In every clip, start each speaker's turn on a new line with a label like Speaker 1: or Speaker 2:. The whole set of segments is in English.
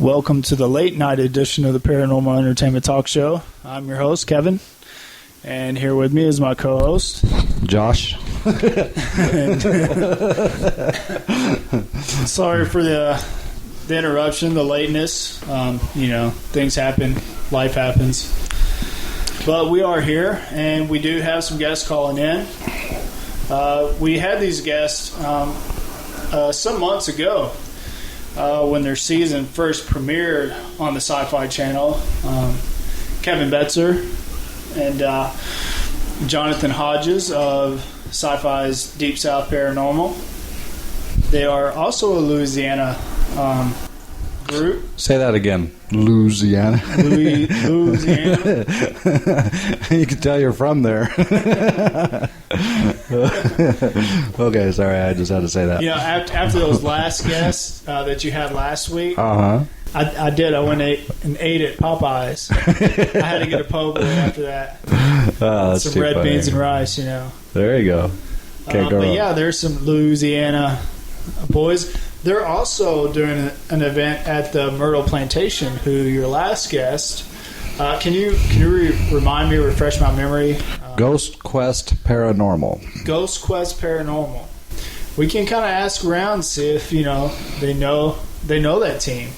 Speaker 1: Welcome to the late night edition of the Paranormal Entertainment Talkshow. I'm your host, Kevin, and here with me is my co-host,
Speaker 2: Josh.
Speaker 1: Sorry for the interruption, the lateness. Things happen, life happens. But we are here, and we do have some guests calling in. We had these guests some months ago. When their season first premiered on the SYFY channel, Kevin Betzer and Jonathan Hodges of SYFY's Deep South Paranormal. They are also a Louisiana group.
Speaker 2: Say that again. Louisiana.
Speaker 1: Louisiana.
Speaker 2: You can tell you're from there. Okay, sorry, I just had to say that.
Speaker 1: You know, after those last guests that you had last week, I went and ate at Popeyes. I had to get a po' boy after that.
Speaker 2: That's
Speaker 1: some red beans and rice, you know.
Speaker 2: There you go. Can't go wrong.
Speaker 1: Yeah, there's some Louisiana boys. They're also doing an event at the Myrtle Plantation, who your last guest. Can you remind me, refresh my memory?
Speaker 2: Ghost Quest Paranormal.
Speaker 1: Ghost Quest Paranormal. We can kind of ask around and see if they know that team.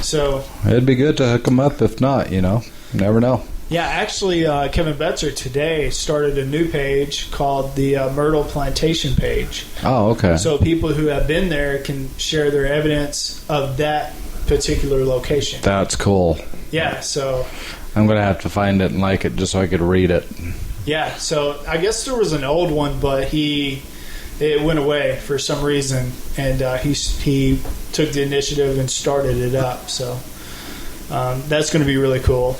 Speaker 1: So
Speaker 2: It'd be good to hook them up. If not, you never know.
Speaker 1: Yeah, actually, Kevin Betzer today started a new page called the Myrtle Plantation page.
Speaker 2: Oh, okay.
Speaker 1: So people who have been there can share their evidence of that particular location.
Speaker 2: That's cool.
Speaker 1: Yeah, so
Speaker 2: I'm going to have to find it and like it just so I could read it.
Speaker 1: Yeah, so I guess there was an old one, but it went away for some reason, and he took the initiative and started it up. So that's going to be really cool.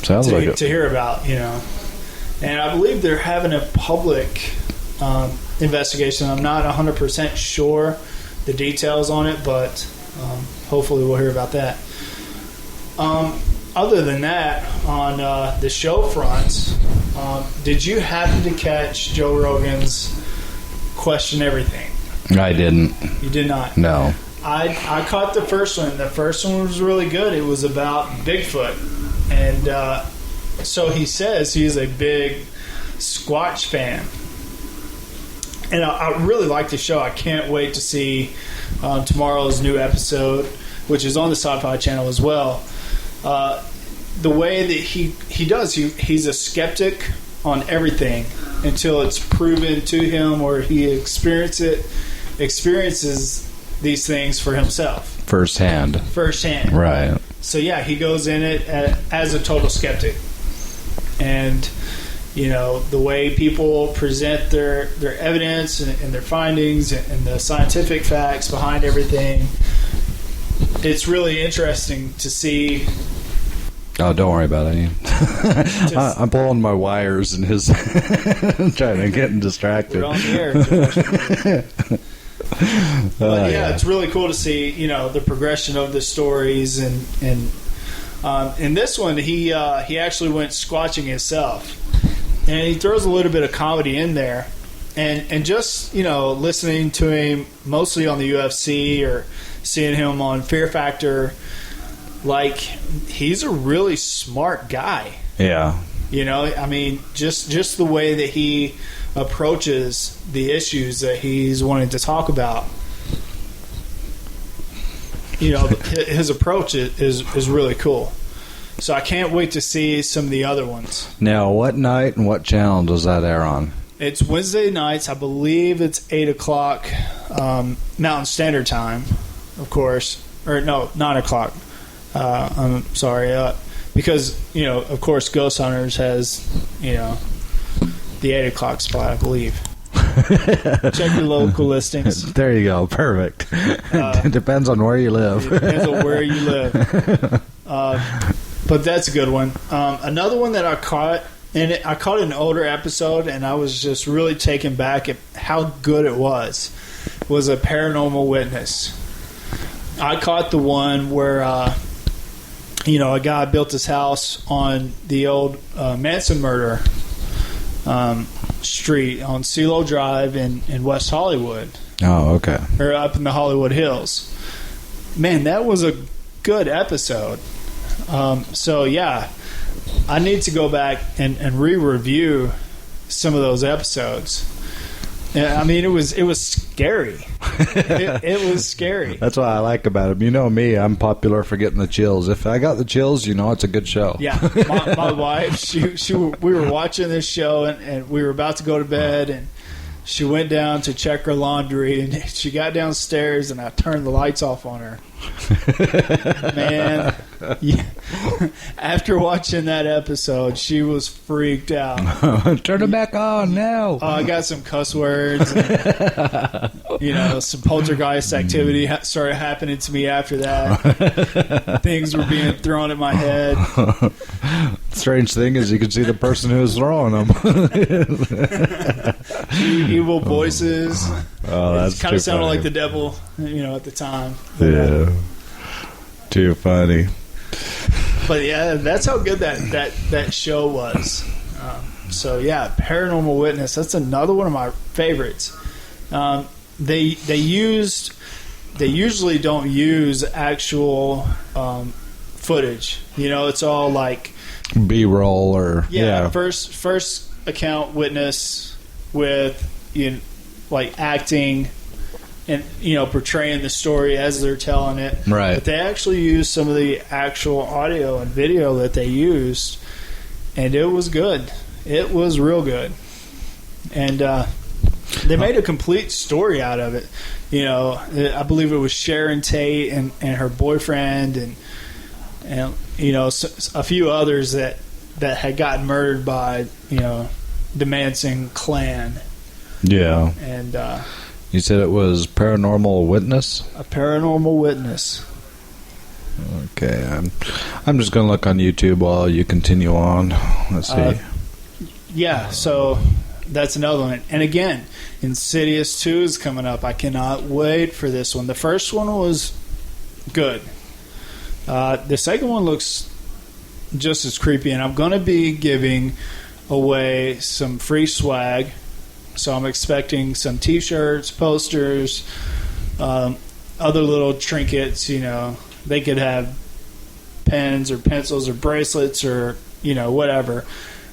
Speaker 2: Sounds like it.
Speaker 1: To hear about, And I believe they're having a public investigation. I'm not 100% sure the details on it, but hopefully we'll hear about that. Other than that, on the show fronts, did you happen to catch Joe Rogan's Question Everything?
Speaker 2: I didn't.
Speaker 1: You did not?
Speaker 2: No.
Speaker 1: I caught the first one. The first one was really good. It was about Bigfoot. And so he says he's a big Squatch fan. And I really like the show. I can't wait to see tomorrow's new episode, which is on the SYFY channel as well. The way that he does, he's a skeptic on everything until it's proven to him or he experiences these things for himself. Firsthand.
Speaker 2: Right.
Speaker 1: So yeah, he goes in it as a total skeptic. And, the way people present their evidence and their findings and the scientific facts behind everything, it's really interesting to see.
Speaker 2: Oh, don't worry about it. I'm pulling my wires and his trying to get him distracted.
Speaker 1: We're on the air. But yeah, it's really cool to see, the progression of the stories, and in this one, he actually went squatching himself, and he throws a little bit of comedy in there, and just listening to him mostly on the UFC or seeing him on Fear Factor, like he's a really smart guy.
Speaker 2: Yeah.
Speaker 1: Just the way that he approaches the issues that he's wanting to talk about. His approach is really cool. So I can't wait to see some of the other ones.
Speaker 2: Now, what night and what channel does that air on?
Speaker 1: It's Wednesday nights. I believe it's 8 o'clock Mountain Standard Time, of course. Or no, 9 o'clock. I'm sorry. Because, of course, Ghost Hunters has, the 8 o'clock spot, I believe. Check your local listings.
Speaker 2: There you go. Perfect. It depends on where you live.
Speaker 1: It depends on where you live. But that's a good one. Another one that I caught, and I caught an older episode, and I was just really taken back at how good it was a Paranormal Witness. I caught the one where, a guy built his house on the old Manson murder street on CeeLo Drive in West Hollywood.
Speaker 2: Oh, okay.
Speaker 1: Or up in the Hollywood Hills. man, that was a good episode. So yeah, I need to go back and re-review some of those episodes. Yeah, I mean, it was scary. It was scary.
Speaker 2: That's what I like about him. You know me, I'm popular for getting the chills. If I got the chills, you know it's a good show.
Speaker 1: Yeah, my wife, we were watching this show and we were about to go to bed, and she went down to check her laundry, and she got downstairs, and I turned the lights off on her. Man, yeah. After watching that episode, she was freaked out.
Speaker 2: Turn it back on now.
Speaker 1: I got some cuss words. And, some poltergeist activity started happening to me after that. Things were being thrown at my head.
Speaker 2: Strange thing is you could see the person who was throwing them.
Speaker 1: Evil voices.
Speaker 2: Oh, that's
Speaker 1: kind of sounded
Speaker 2: funny.
Speaker 1: like the devil, at the time.
Speaker 2: Yeah. Too funny.
Speaker 1: But yeah, that's how good that show was. So yeah, Paranormal Witness. That's another one of my favorites. They usually don't use actual footage. It's all like
Speaker 2: B-roll or
Speaker 1: first account witness with like acting and portraying the story as they're telling it.
Speaker 2: Right.
Speaker 1: But they actually used some of the actual audio and video that they used, and it was good. It was real good. And they made a complete story out of it. I believe it was Sharon Tate and her boyfriend and a few others that had gotten murdered by the Manson clan.
Speaker 2: Yeah.
Speaker 1: And
Speaker 2: you said it was Paranormal Witness?
Speaker 1: A Paranormal Witness.
Speaker 2: Okay. I'm just going to look on YouTube while you continue on. Let's see.
Speaker 1: Yeah, so that's another one. And again, Insidious 2 is coming up. I cannot wait for this one. The first one was good. The second one looks just as creepy, and I'm going to be giving away some free swag. So I'm expecting some T-shirts, posters, other little trinkets. They could have pens or pencils or bracelets or whatever.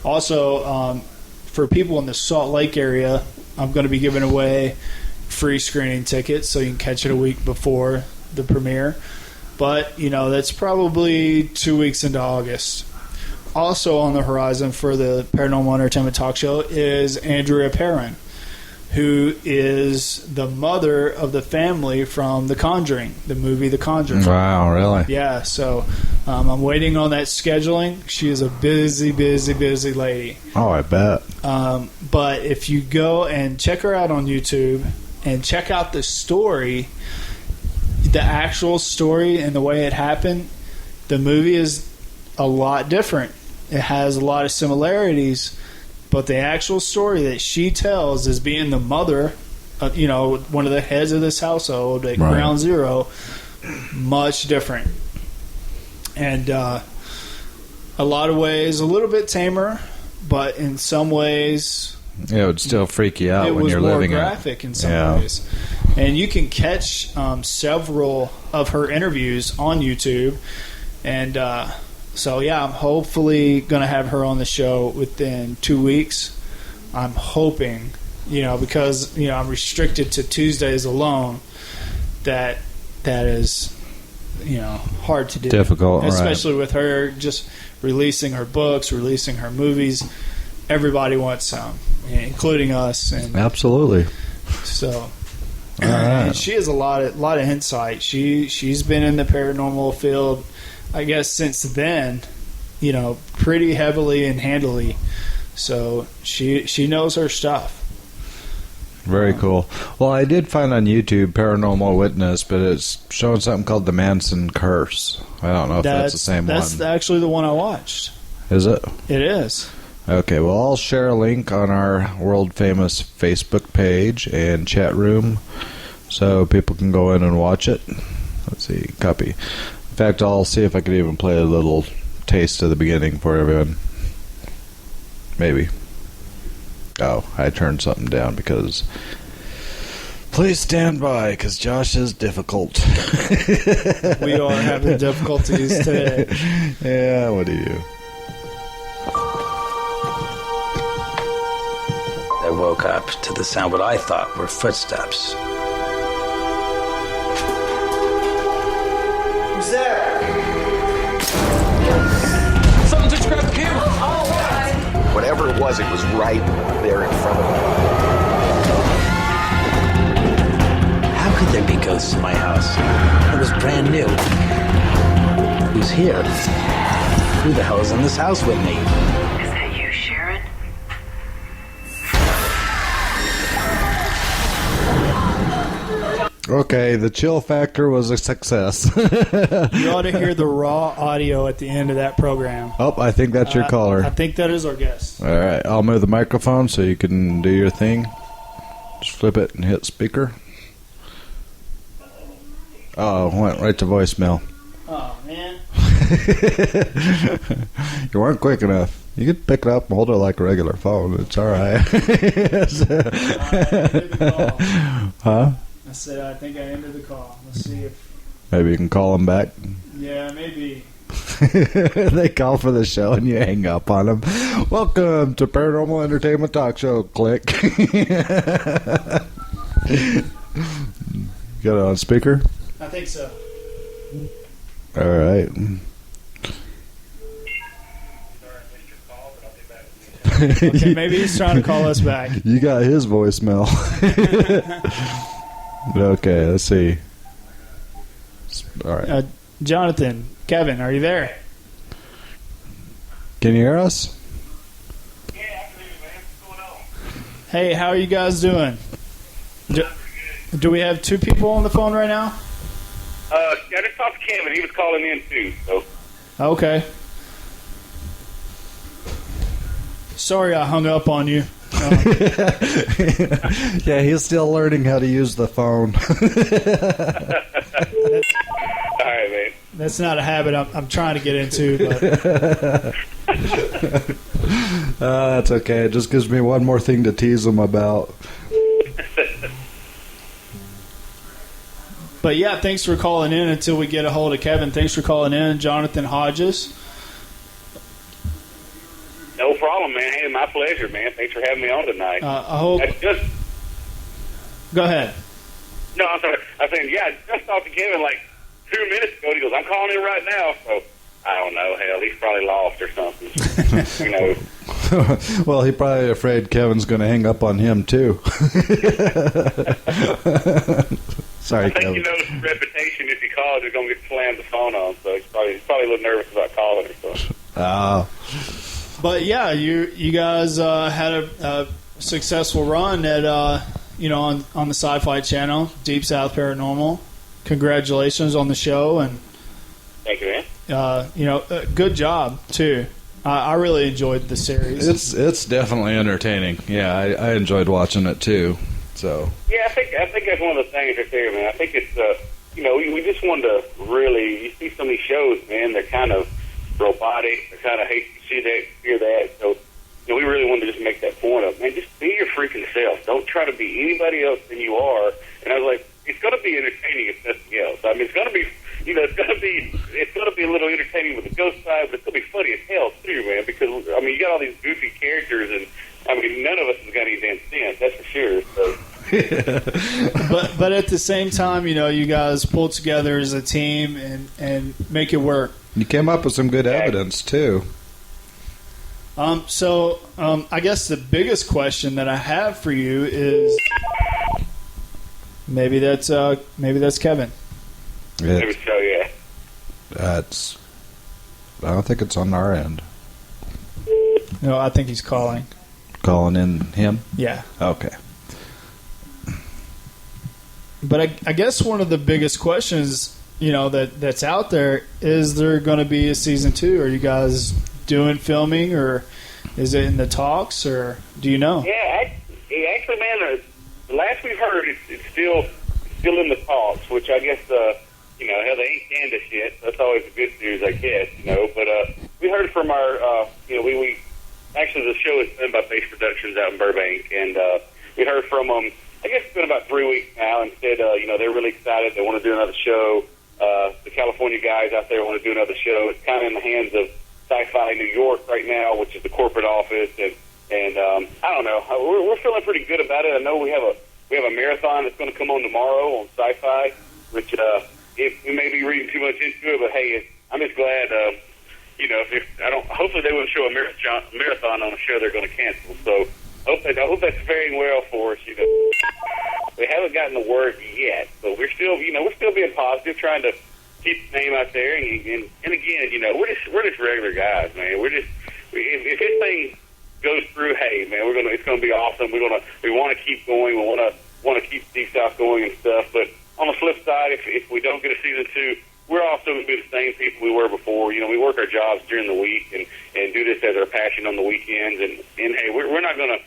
Speaker 1: Also, for people in the Salt Lake area, I'm going to be giving away free screening tickets so you can catch it a week before the premiere. But that's probably 2 weeks into August. Also on the horizon for the Paranormal Entertainment Talkshow is Andrea Perron, who is the mother of the family from The Conjuring, the movie The Conjuring.
Speaker 2: Wow, really?
Speaker 1: Yeah, so I'm waiting on that scheduling. She is a busy, busy, busy lady.
Speaker 2: Oh, I bet.
Speaker 1: But if you go and check her out on YouTube and check out the story, the actual story and the way it happened, the movie is a lot different. It has a lot of similarities, but the actual story that she tells as being the mother, one of the heads of this household at Ground Zero, much different. And a lot of ways, a little bit tamer, but in some ways,
Speaker 2: it would still freak you out when you're living it.
Speaker 1: It was more graphic in some ways. And you can catch several of her interviews on YouTube. And so, yeah, I'm hopefully going to have her on the show within 2 weeks. I'm hoping, because, I'm restricted to Tuesdays alone, that is, hard to do.
Speaker 2: Difficult,
Speaker 1: especially with her just releasing her books, releasing her movies. Everybody wants some, including us. And
Speaker 2: absolutely.
Speaker 1: So, and she has a lot of insight. She's been in the paranormal field, I guess, since then, pretty heavily and handily. So she knows her stuff.
Speaker 2: Very cool. Well, I did find on YouTube Paranormal Witness, but it's showing something called the Manson Curse. I don't know if that's the same one.
Speaker 1: That's actually the one I watched.
Speaker 2: Is it?
Speaker 1: It is.
Speaker 2: Okay, well, I'll share a link on our world-famous Facebook page and chat room so people can go in and watch it. Let's see, copy. In fact, I'll see if I could even play a little taste of the beginning for everyone. Maybe. Oh, I turned something down because Please stand by, because Josh is difficult.
Speaker 1: We are having difficulties today.
Speaker 2: Yeah, what do you?
Speaker 3: I woke up to the sound what I thought were footsteps.
Speaker 4: Who's there?
Speaker 3: Someone just grabbed the camera.
Speaker 4: Whatever it was right there in front of me.
Speaker 3: How could there be ghosts in my house? It was brand new. Who's here? Who the hell is in this house with me?
Speaker 5: Is that you, Sharon?
Speaker 2: Okay, the chill factor was a success.
Speaker 1: You ought to hear the raw audio at the end of that program.
Speaker 2: Oh, I think that's your caller.
Speaker 1: I think that is our guest.
Speaker 2: All right, I'll move the microphone so you can do your thing. Just flip it and hit speaker. Oh, went right to voicemail.
Speaker 1: Oh, man.
Speaker 2: You weren't quick enough. You could pick it up and hold it like a regular phone. It's all right. Huh?
Speaker 1: I said, I think I ended the call. Let's see if...
Speaker 2: Maybe you can call them back.
Speaker 1: Yeah, maybe.
Speaker 2: They call for the show and you hang up on them. Welcome to Paranormal Entertainment Talkshow. Click. Got it on speaker?
Speaker 1: I think so.
Speaker 2: All right.
Speaker 1: Okay, maybe he's trying to call us back.
Speaker 2: You got his voicemail. Okay, let's see. All right.
Speaker 1: Jonathan, Kevin, are you there?
Speaker 2: Can you hear us?
Speaker 6: Yeah, absolutely, man. What's going on?
Speaker 1: Hey, how are you guys doing? Do we have two people on the phone right now?
Speaker 6: I just talked to Kevin. He was calling in too. So
Speaker 1: Okay. Sorry I hung up on you.
Speaker 2: Yeah, he's still learning how to use the phone.
Speaker 6: all right, man.
Speaker 1: That's not a habit I'm trying to get into. But
Speaker 2: That's okay. It just gives me one more thing to tease him about.
Speaker 1: But yeah, thanks for calling in until we get a hold of Kevin. Thanks for calling in, Jonathan Hodges.
Speaker 6: No problem, man. Hey, my pleasure, man. Thanks for having me on tonight.
Speaker 1: I hope.
Speaker 6: Just
Speaker 1: Go ahead.
Speaker 6: no, I'm sorry. I said, yeah, I just talked to Kevin like 2 minutes ago. He goes, I'm calling in right now. So I don't know. Hell, he's probably lost or something. You know.
Speaker 2: Well, he's probably afraid Kevin's going to hang up on him, too. Sorry,
Speaker 6: I think
Speaker 2: Kevin.
Speaker 6: you know his reputation. If he calls, they're going to get slammed the phone on. So he's probably a little nervous about calling or something.
Speaker 1: But yeah, you guys had a successful run at on the SYFY channel, Deep South Paranormal. Congratulations on the show, and
Speaker 6: Thank you, man.
Speaker 1: good job too. I really enjoyed the series.
Speaker 2: It's definitely entertaining. Yeah, I enjoyed watching it, too. So
Speaker 6: Yeah, I think that's one of the things right there, man. I think it's we just wanted to really. You see some of these shows, man. They're kind of robotic. They kind of hate to see that, hear that. So we really wanted to just make that point of, man, just be your freaking self. Don't try to be anybody else than you are. And I was like, it's going to be entertaining if nothing else. I mean, it's going to be. It's going to be a little entertaining with the ghost side, but it's going to be funny as hell too, man. Because you got all these goofy characters, and none of us has got any damn sense. That's for sure. So.
Speaker 1: but at the same time, you guys pull together as a team and make it work.
Speaker 2: you came up with some good evidence, too.
Speaker 1: So I guess the biggest question that I have for you is maybe that's Kevin.
Speaker 6: Maybe so, yeah.
Speaker 2: I don't think it's on our end.
Speaker 1: No, I think he's calling.
Speaker 2: Calling in him?
Speaker 1: Yeah.
Speaker 2: Okay.
Speaker 1: But I guess one of the biggest questions, that's out there, is there going to be a season 2? Are you guys doing filming, or is it in the talks, or do you know?
Speaker 6: Yeah, actually, man, the last we've heard, it's still in the talks, which I guess, hell, they ain't canned us yet. So that's always the good news, I guess, But we heard from our, we actually the show is done by Base Productions out in Burbank, and we heard from them. I guess it's been about 3 weeks now, and said, they're really excited. They want to do another show. The California guys out there want to do another show. It's kind of in the hands of SYFY New York right now, which is the corporate office, and I don't know. We're feeling pretty good about it. I know we have a marathon that's going to come on tomorrow on SYFY, which we may be reading too much into it, but hey, I'm just glad. Hopefully they won't show a marathon on a show they're going to cancel. So I hope that's faring well for us. We haven't gotten the word yet, but we're still being positive, trying to keep the name out there. And again, we're just regular guys, man. If this thing goes through, hey, man, it's gonna be awesome. We want to keep going. We want to keep Deep South going and stuff. But on the flip side, if we don't get a season 2, we're also going to be the same people we were before. We work our jobs during the week and do this as our passion on the weekends. And hey, we're not gonna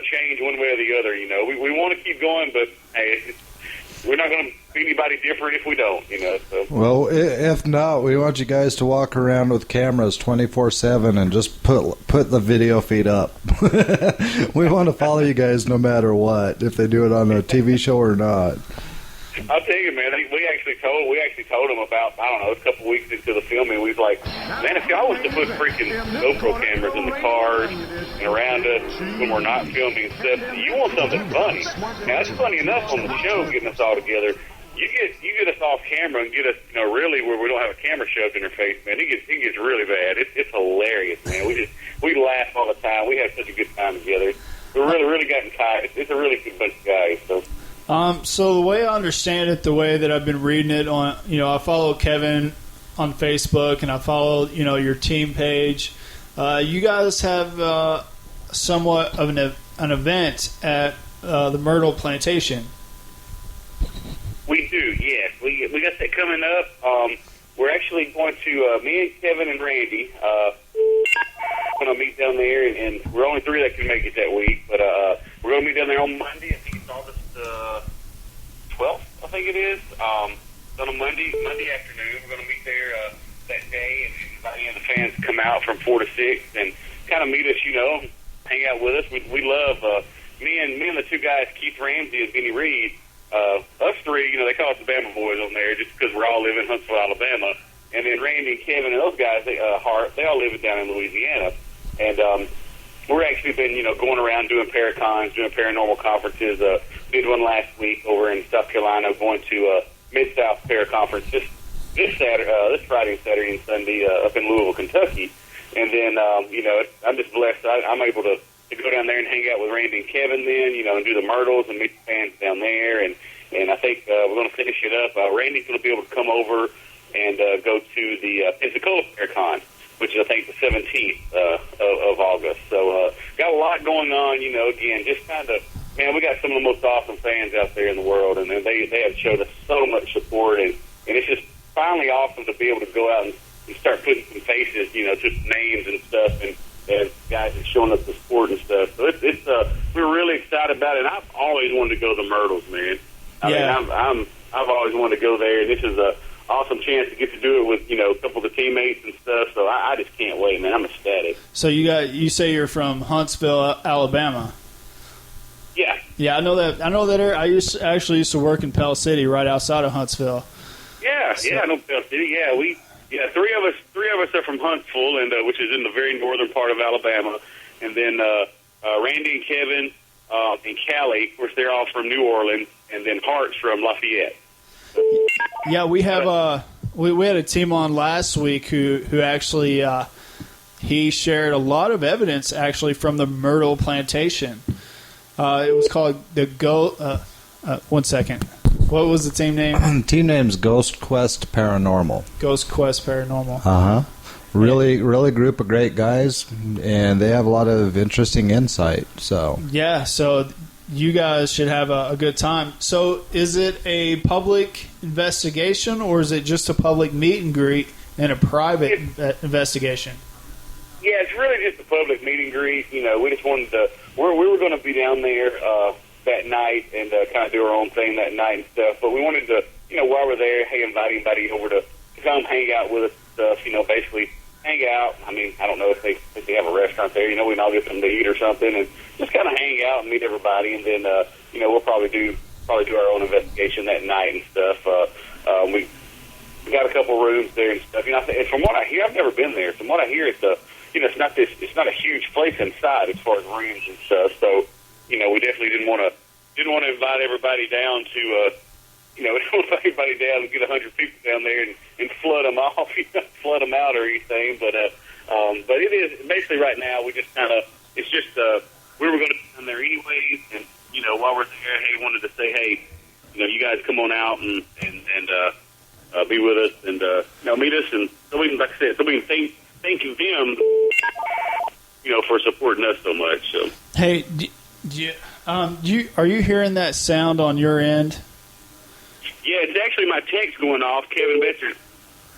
Speaker 6: change one way or the other. We want to keep going, but hey, we're not going to be anybody different if we don't. So.
Speaker 2: Well, if not, we want you guys to walk around with cameras 24/7 and just put the video feed up. We want to follow you guys no matter what, if they do it on a TV show or not.
Speaker 6: I'll tell you, man. We actually told them about, I don't know, a couple weeks into the filming. We was like, man, if y'all was to put freaking GoPro cameras in the cars and around us when we're not filming and stuff, you want something funny. Now it's funny enough on the show getting us all together. You get us off camera and get us, really where we don't have a camera shoved in our face, man. It gets really bad. It's hilarious, man. We laugh all the time. We have such a good time together. We're really gotten tight. It's a really good bunch of guys.
Speaker 1: So the way I understand it, the way that I've been reading it on, I follow Kevin on Facebook and I follow, your team page. You guys have somewhat of an event at the Myrtle Plantation.
Speaker 6: We do, yes. We got that coming up. We're actually going to, me and Kevin and Randy, going to meet down there, and we're only 3 that can make it that week, but we're going to meet down there on Monday. I think it's August 12th, I think it is. On a Monday afternoon. We're going to meet there that day, and invite the fans to come out from 4 to 6 and kind of meet us, hang out with us. We love, me and the 2 guys, Keith Ramsey and Benny Reed, us 3, they call us the Bama Boys on there just because we're all live in Huntsville, Alabama. And then Randy and Kevin and those guys, they all live down in Louisiana. And we're actually been, going around doing paracons, doing paranormal conferences. Did one last week over in South Carolina, going to Mid-South Paraconference this Friday, Saturday, and Sunday up in Louisville, Kentucky. And then, I'm just blessed. I'm able to go down there and hang out with Randy and Kevin then, and do the Myrtles and meet the fans down there. And I think we're going to finish it up. Randy's going to be able to come over and go to the Pensacola Paracon, which is, I think, the 17th of August. So got a lot going on, again, just kind of, man, we got some of the most awesome fans out there in the world, and they have showed us so much support, and it's just finally awesome to be able to go out and start putting some faces, just names and stuff, and guys are showing us the support and stuff. So it's we're really excited about it, and I've always wanted to go to the Myrtles, man. I mean, I've always wanted to go there, and this is a awesome chance to get to do it with, a couple of the teammates and stuff. So I just can't wait, man. I'm ecstatic.
Speaker 1: So you say you're from Huntsville, Alabama.
Speaker 6: Yeah.
Speaker 1: Yeah, I know that. I actually used to work in Pell City, right outside of Huntsville.
Speaker 6: Yeah, I know Pell City. Yeah, three of us are from Huntsville, and which is in the very northern part of Alabama, and then Randy and Kevin and Callie, of course, they're all from New Orleans, and then Hart's from Lafayette.
Speaker 1: Yeah, we have we had a team on last week who actually he shared a lot of evidence actually from the Myrtle Plantation. It was called the one second. What was the team name?
Speaker 2: Team name's Ghost Quest Paranormal.
Speaker 1: Ghost Quest Paranormal.
Speaker 2: Really group of great guys, and they have a lot of interesting insight. So you guys should have a good time. So is it a public investigation, or is it just a public meet and greet and a private investigation?
Speaker 6: Yeah, it's really just a public meet and greet. We just wanted to. We were going to be down there that night and kind of do our own thing that night and stuff. But we wanted to, while we're there, invite anybody over to come hang out with us and stuff. Basically hang out. I mean, I don't know if they have a restaurant there. We can all get something to eat or something, and just kind of hang out and meet everybody. And then, we'll probably do our own investigation that night and stuff. We got a couple rooms there and stuff. And from what I hear, I've never been there. From what I hear, it's it's not a huge place inside as far as rooms and stuff. So, we definitely didn't want to invite everybody down to, we don't want to invite everybody down and get 100 people down there and flood them off, flood them out or anything. But it is basically right now. We just kind of, it's just we were going to be down there anyways, and while we're there, hey, wanted to say, hey, you guys come on out and be with us and meet us, and so we can, like I said, so we can thank them, for supporting us so much. So,
Speaker 1: hey, are you hearing that sound on your end?
Speaker 6: Yeah, it's actually my text going off. Kevin Betzer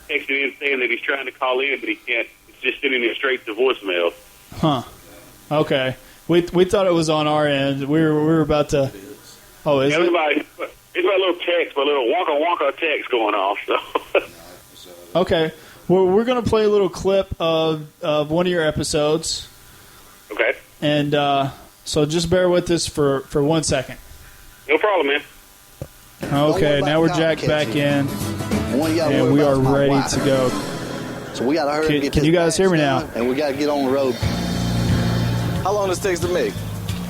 Speaker 6: texted in saying that he's trying to call in, but he can't. It's just sending it straight to voicemail.
Speaker 1: Huh. Okay. We thought it was on our end. We were about to. Oh, is it?
Speaker 6: It's my little text, my little wonka text going off. So.
Speaker 1: Okay. Well, we're going to play a little clip of one of your episodes.
Speaker 6: Okay.
Speaker 1: And so just bear with us for 1 second.
Speaker 6: No problem, man.
Speaker 1: Okay, now we're jacked back in, and we are ready to go.
Speaker 7: So we got to hurry and get
Speaker 1: Can you guys hear me now?
Speaker 7: And we got to get on the road.
Speaker 8: How long does it take to make?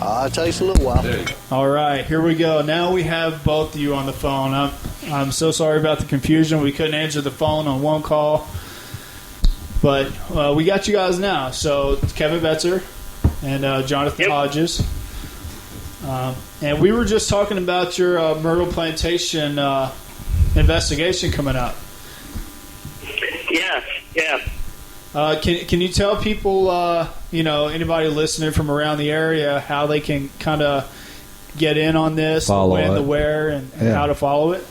Speaker 7: It takes a little while.
Speaker 1: All right, here we go. Now we have both of you on the phone. I'm so sorry about the confusion. We couldn't answer the phone on one call, but we got you guys now. So Kevin Betzer and Jonathan Hodges. And we were just talking about your Myrtle Plantation investigation coming up.
Speaker 6: Yeah.
Speaker 1: Can you tell people, anybody listening from around the area, how they can kind of get in on this,
Speaker 2: follow
Speaker 1: when,
Speaker 2: it.
Speaker 1: the where, and how to follow it?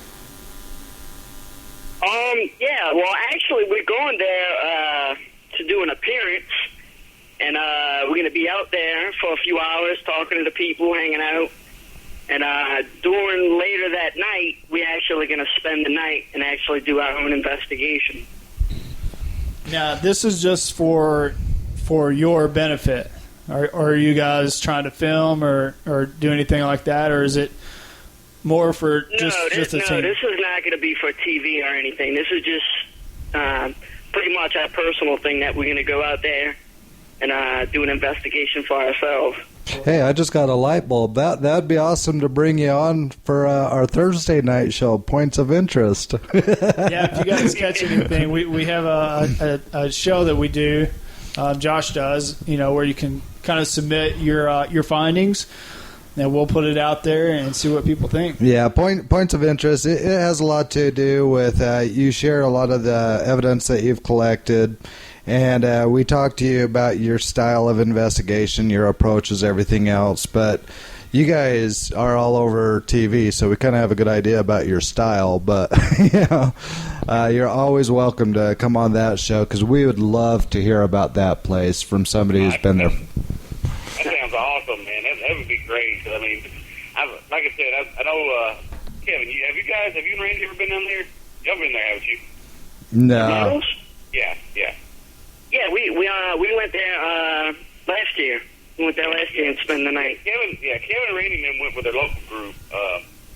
Speaker 9: Yeah. Well, actually, we're going there to do an appearance, and we're going to be out there for a few hours talking to the people, hanging out. And during later that night, we're actually going to spend the night and actually do our own investigation.
Speaker 1: Now, this is just for your benefit. Are you guys trying to film or do anything like that, or is it more for just a team?
Speaker 9: No, this is not going to be for TV or anything. This is just pretty much our personal thing that we're going to go out there and do an investigation for ourselves.
Speaker 2: Hey, I just got a light bulb. That'd be awesome to bring you on for our Thursday night show, Points of Interest.
Speaker 1: Yeah, if you guys catch anything, we have a show that we do, Josh does, where you can kind of submit your findings, and we'll put it out there and see what people think.
Speaker 2: Yeah, Points of Interest, it has a lot to do with you share a lot of the evidence that you've collected. And we talked to you about your style of investigation, your approaches, everything else. But you guys are all over TV, so we kind of have a good idea about your style. But, you're always welcome to come on that show, because we would love to hear about that place from somebody who's been there.
Speaker 6: That sounds awesome, man. That would be great. I mean, like I said, I know, Kevin, have you and Randy ever been down there? Y'all been there, haven't you?
Speaker 2: No.
Speaker 6: Yeah.
Speaker 9: Yeah, we went there last year. We went there last year and spent the night.
Speaker 6: Kevin and Randy and them went with their local group,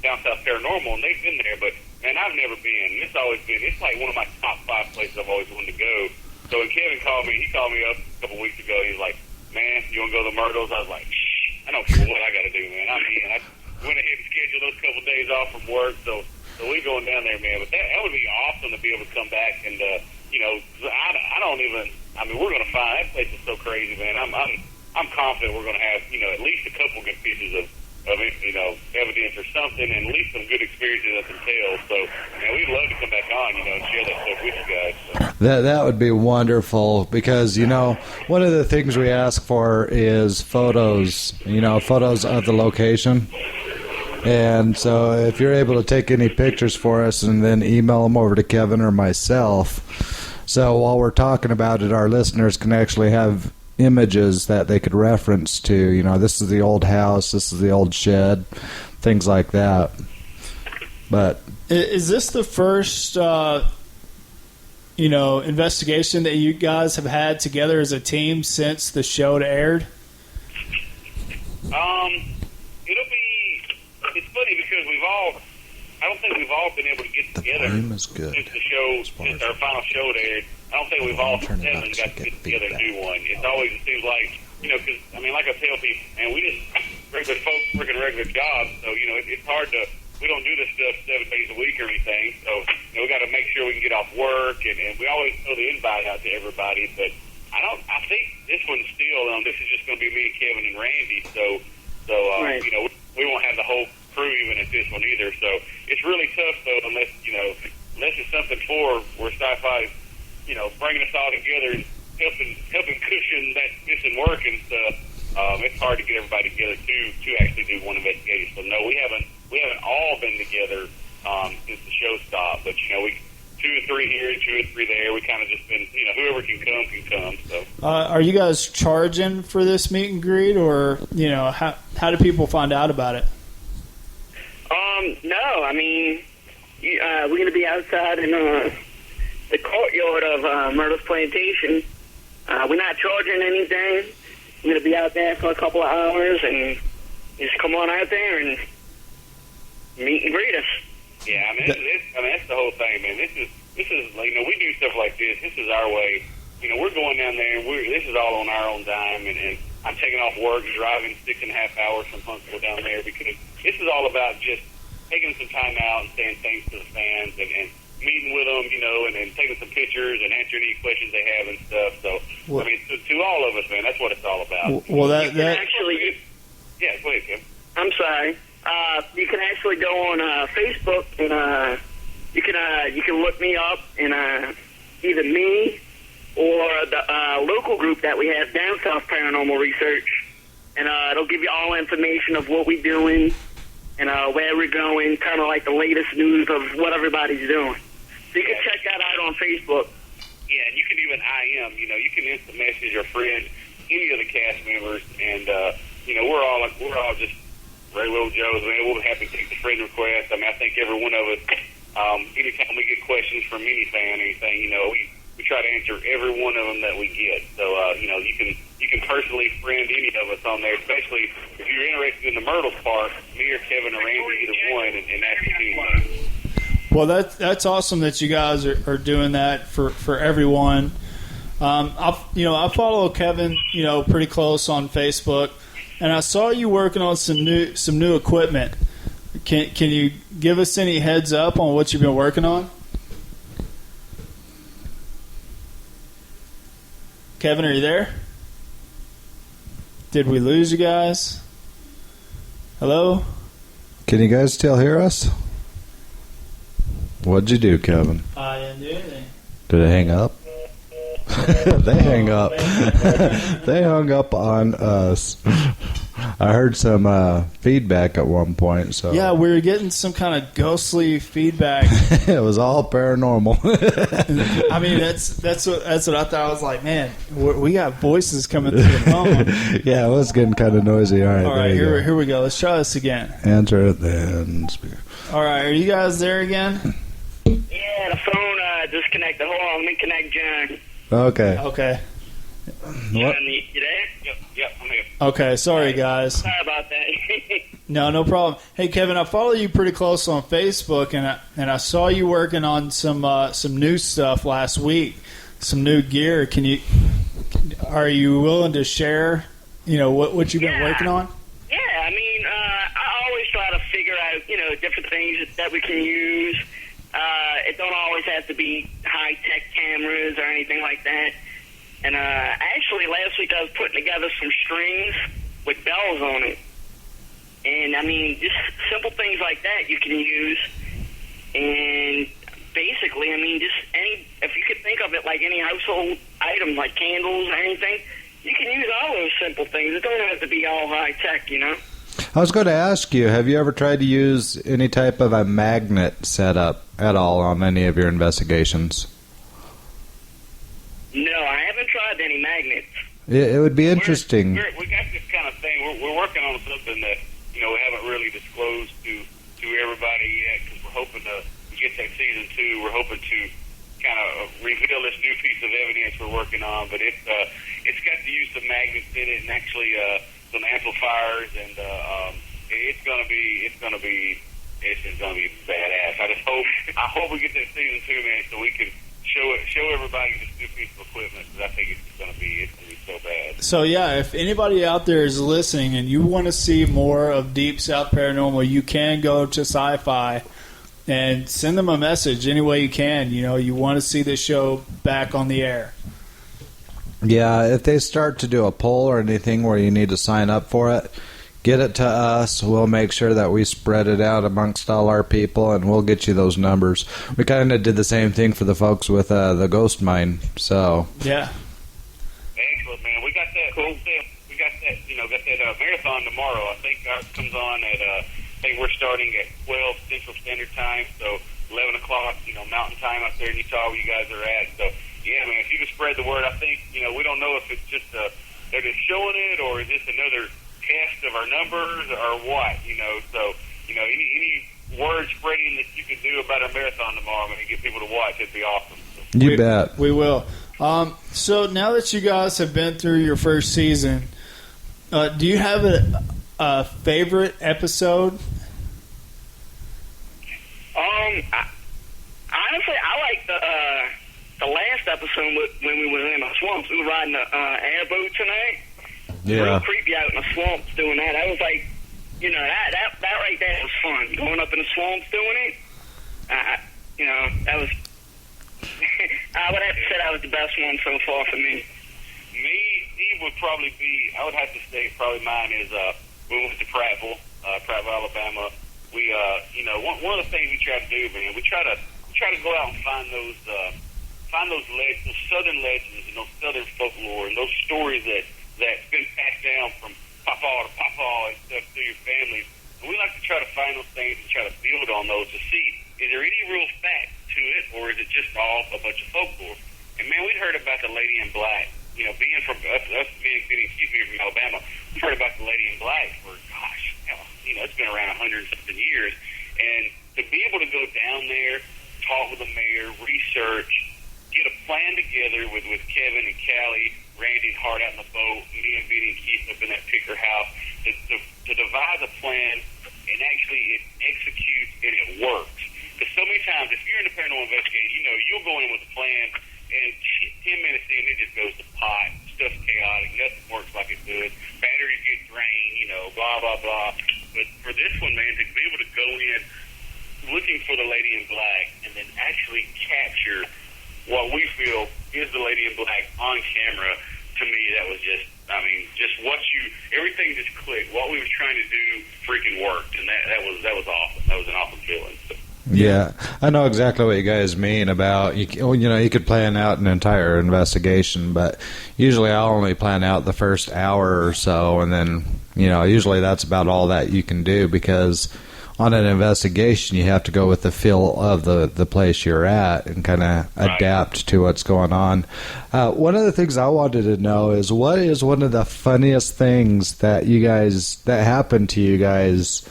Speaker 6: Down South Paranormal, and they've been there, but, man, I've never been. It's like one of my top 5 places I've always wanted to go. So when Kevin called me up a couple weeks ago. He was like, man, you want to go to the Myrtles? I was like, shh, I don't care what I got to do, man. I'm in. I went ahead and scheduled those couple days off from work, so we're going down there, man. But that would be awesome to be able to come back and, we're going to find that place is so crazy, man. I'm confident we're going to have, at least a couple good pieces of evidence or something, and at least some good experiences I can tell. So, man, we'd love to come back on, and share that stuff with you guys. So.
Speaker 2: That would be wonderful, because, one of the things we ask for is photos, photos of the location. And so if you're able to take any pictures for us and then email them over to Kevin or myself, so while we're talking about it, our listeners can actually have images that they could reference to. This is the old house, this is the old shed, things like that. But
Speaker 1: is this the first, investigation that you guys have had together as a team since the show aired?
Speaker 6: It'll be funny because I don't think we've all been able to get together
Speaker 2: volume is good.
Speaker 6: since the show, since our final show there. I don't think we've all seven got to get together and do one. It seems like, because, I mean, like I tell people, man, we just regular folks working regular jobs, so, it's hard to, we don't do this stuff 7 days a week or anything, so, we got to make sure we can get off work, and we always throw the invite out to everybody, but I think this one's still, this is just going to be me, Kevin, and Randy, so
Speaker 9: right.
Speaker 6: We won't have the whole crew even at this one either, so it's really tough, though, unless it's something where SYFY, bringing us all together and helping cushion that missing work and stuff. It's hard to get everybody together to actually do one investigation. So no, we haven't all been together since the show stopped. But we 2 or 3 here, 2 or 3 there. We kind of just been whoever can come. So
Speaker 1: are you guys charging for this meet and greet, or how do people find out about it?
Speaker 9: No, I mean we're going to be outside in the courtyard of Myrtle's Plantation. We're not charging anything. We're going to be out there for a couple of hours and just come on out there and meet and greet us.
Speaker 6: Yeah, I mean, that's the whole thing, man. This is we do stuff like this. This is our way. We're going down there, and this is all on our own dime, and I'm taking off work, driving 6.5 hours from Huntsville down there because this is all about just taking some time out and saying thanks to the fans and meeting with them, and taking some pictures and answering any questions they have and stuff. So, I mean, to all of us, man, that's what it's all about.
Speaker 1: Well, that
Speaker 9: actually,
Speaker 6: yeah, go ahead, Kim.
Speaker 9: I'm sorry. You can actually go on Facebook and you can look me up and either me or the local group that we have, Down South Paranormal Research, and it'll give you all information of what we're doing and where we're going, kind of like the latest news of what everybody's doing. So you can check that out on Facebook.
Speaker 6: Yeah, and you can even IM. You can instant message or friend any of the cast members, and we're all just regular old Joes. Man, we'll be happy to take the friend request. I mean, I think every one of us, anytime we get questions from any fan or anything, we try to answer every one of them that we get. So you can personally friend any of us on there, especially if you're interested in the Myrtles part. Me or Kevin or Randy, either one, and ask us anything.
Speaker 1: Well, that's awesome that you guys are doing that for everyone. I follow Kevin, pretty close on Facebook, and I saw you working on some new equipment. Can you give us any heads up on what you've been working on? Kevin, are you there? Did we lose you guys? Hello?
Speaker 2: Can you guys still hear us? What'd you do, Kevin?
Speaker 1: I didn't do anything.
Speaker 2: Did it hang up? They hang up. They hung up on us. I heard some feedback at one point. So
Speaker 1: yeah, we were getting some kind of ghostly feedback.
Speaker 2: It was all paranormal.
Speaker 1: I mean, that's what I thought. I was like, man, we got voices coming through the phone.
Speaker 2: Yeah, it was getting kind of noisy. All right,
Speaker 1: here we go. Let's try this again.
Speaker 2: Answer it then.
Speaker 1: All right, are you guys there again?
Speaker 9: Yeah, the phone disconnected. Hold on, let me connect John.
Speaker 2: Okay.
Speaker 9: John, you there?
Speaker 6: Yep, I'm here.
Speaker 1: Okay, sorry guys.
Speaker 9: Sorry about that.
Speaker 1: No problem. Hey Kevin, I follow you pretty close on Facebook, and I saw you working on some new stuff last week, some new gear. Are you willing to share? What you've been working on?
Speaker 9: Yeah, I mean, I always try to figure out different things that we can use. It don't always have to be high tech cameras or anything like that. And actually, last week I was putting together some strings with bells on it. And, I mean, just simple things like that you can use. And basically, I mean, just if you could think of it like any household item, like candles or anything, you can use all those simple things. It don't have to be all high tech,
Speaker 2: I was going to ask you, have you ever tried to use any type of a magnet setup at all on any of your investigations?
Speaker 9: No, I haven't tried any magnets.
Speaker 2: It would be interesting.
Speaker 6: We got this kind of thing. We're working on something that we haven't really disclosed to everybody yet because we're hoping to get that season 2. We're hoping to kind of reveal this new piece of evidence we're working on, but it's got to use some magnets in it and actually some amplifiers and it's gonna be badass. I hope we get that season 2, man, so we can show everybody this new piece of equipment, because I think it's gonna be so bad.
Speaker 1: So yeah, if anybody out there is listening and you want to see more of Deep South Paranormal, you can go to SYFY and send them a message any way you can. You know, you want to see this show back on the air.
Speaker 2: Yeah, if they start to do a poll or anything where you need to sign up for it, get it to us. We'll make sure that we spread it out amongst all our people, and we'll get you those numbers. We kind of did the same thing for the folks with the ghost mine. So
Speaker 1: yeah,
Speaker 6: excellent, man. We got that. Cool. We got that marathon tomorrow. I think ours comes on at. I think we're starting at 12 Central Standard Time, so 11 o'clock, Mountain Time up there in Utah where you guys are at. So yeah, man, if you can spread the word, I think we don't know if it's just they're just showing it, or is this another test of our numbers or what, so any word spreading that you can do about our marathon tomorrow and get people to watch, it'd be awesome.
Speaker 2: You bet.
Speaker 1: We will. So now that you guys have been through your first season, do you have a favorite episode?
Speaker 9: Honestly, I like the last episode when we were in the swamps. We were riding the airboat tonight.
Speaker 2: Yeah.
Speaker 9: Real creepy out in the swamps doing that. I was like, that right there was fun. Going up in the swamps doing it. That was. I would have to say that was the best one so far for me.
Speaker 6: Me would probably be. I would have to say probably mine is we went to Prattville, Alabama. We one of the things we try to do, man, we try to go out and find those legends, those southern legends, and those southern folklore, and those stories that's been passed down from papa to papa and stuff through your families. And we like to try to find those things and try to build on those to see, is there any real fact to it, or is it just all a bunch of folklore? And man, we'd heard about the Lady in Black. Being from us being from Alabama, we've heard about the Lady in Black for, gosh, it's been around 100-something years. And to be able to go down there, talk with the mayor, research, get a plan together with Kevin and Callie, Randy and Hart out in the boat, me and Benny and Keith up in that picker house, to devise a plan, and actually it executes and it works. Because so many times, if you're in the paranormal investigating, you'll go in with a plan, and 10 minutes in, it just goes to pot. Stuff's chaotic. Nothing works like it should. Batteries get drained, blah, blah, blah. But for this one, man, to be able to go in looking for the Lady in Black and then actually capture what we feel is the Lady in Black on camera, to me, that was just everything just clicked. What we were trying to do freaking worked, and that was awesome. That was an awesome feeling. So.
Speaker 2: Yeah, I know exactly what you guys mean about, you could plan out an entire investigation, but usually I'll only plan out the first hour or so, and then, usually that's about all that you can do, because on an investigation you have to go with the feel of the place you're at and kind of adapt to what's going on. One of the things I wanted to know is, what is one of the funniest things that happened to you guys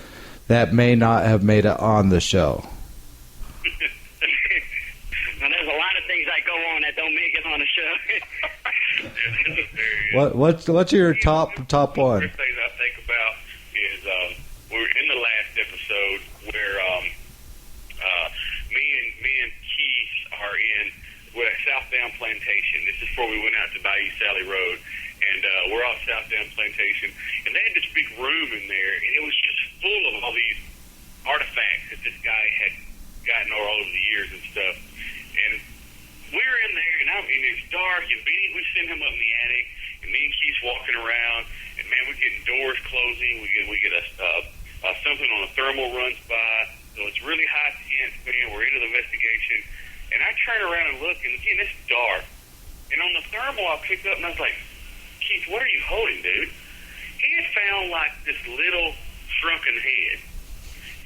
Speaker 2: that may not have made it on the show?
Speaker 9: Well, there's a lot of things that go on that don't make it on the
Speaker 2: show. What's your top one?
Speaker 6: The first thing I think about is we're in the last episode where me and Keith we're at Southdown Plantation. This is before we went out to Bayou Sally Road, and we're off Southdown Plantation, and they had this big room in there, and it was just full of all these artifacts that this guy had gotten all over the years and stuff. And we were in there, and it's dark, and Benny, we send him up in the attic, and me and Keith's walking around, and man, we're getting doors closing. We get something on a thermal runs by, so it's really high tense, man. We're into the investigation, and I turn around and look, and again, it's dark. And on the thermal, I picked up, and I was like, Keith, what are you holding, dude? He had found like this little shrunken head.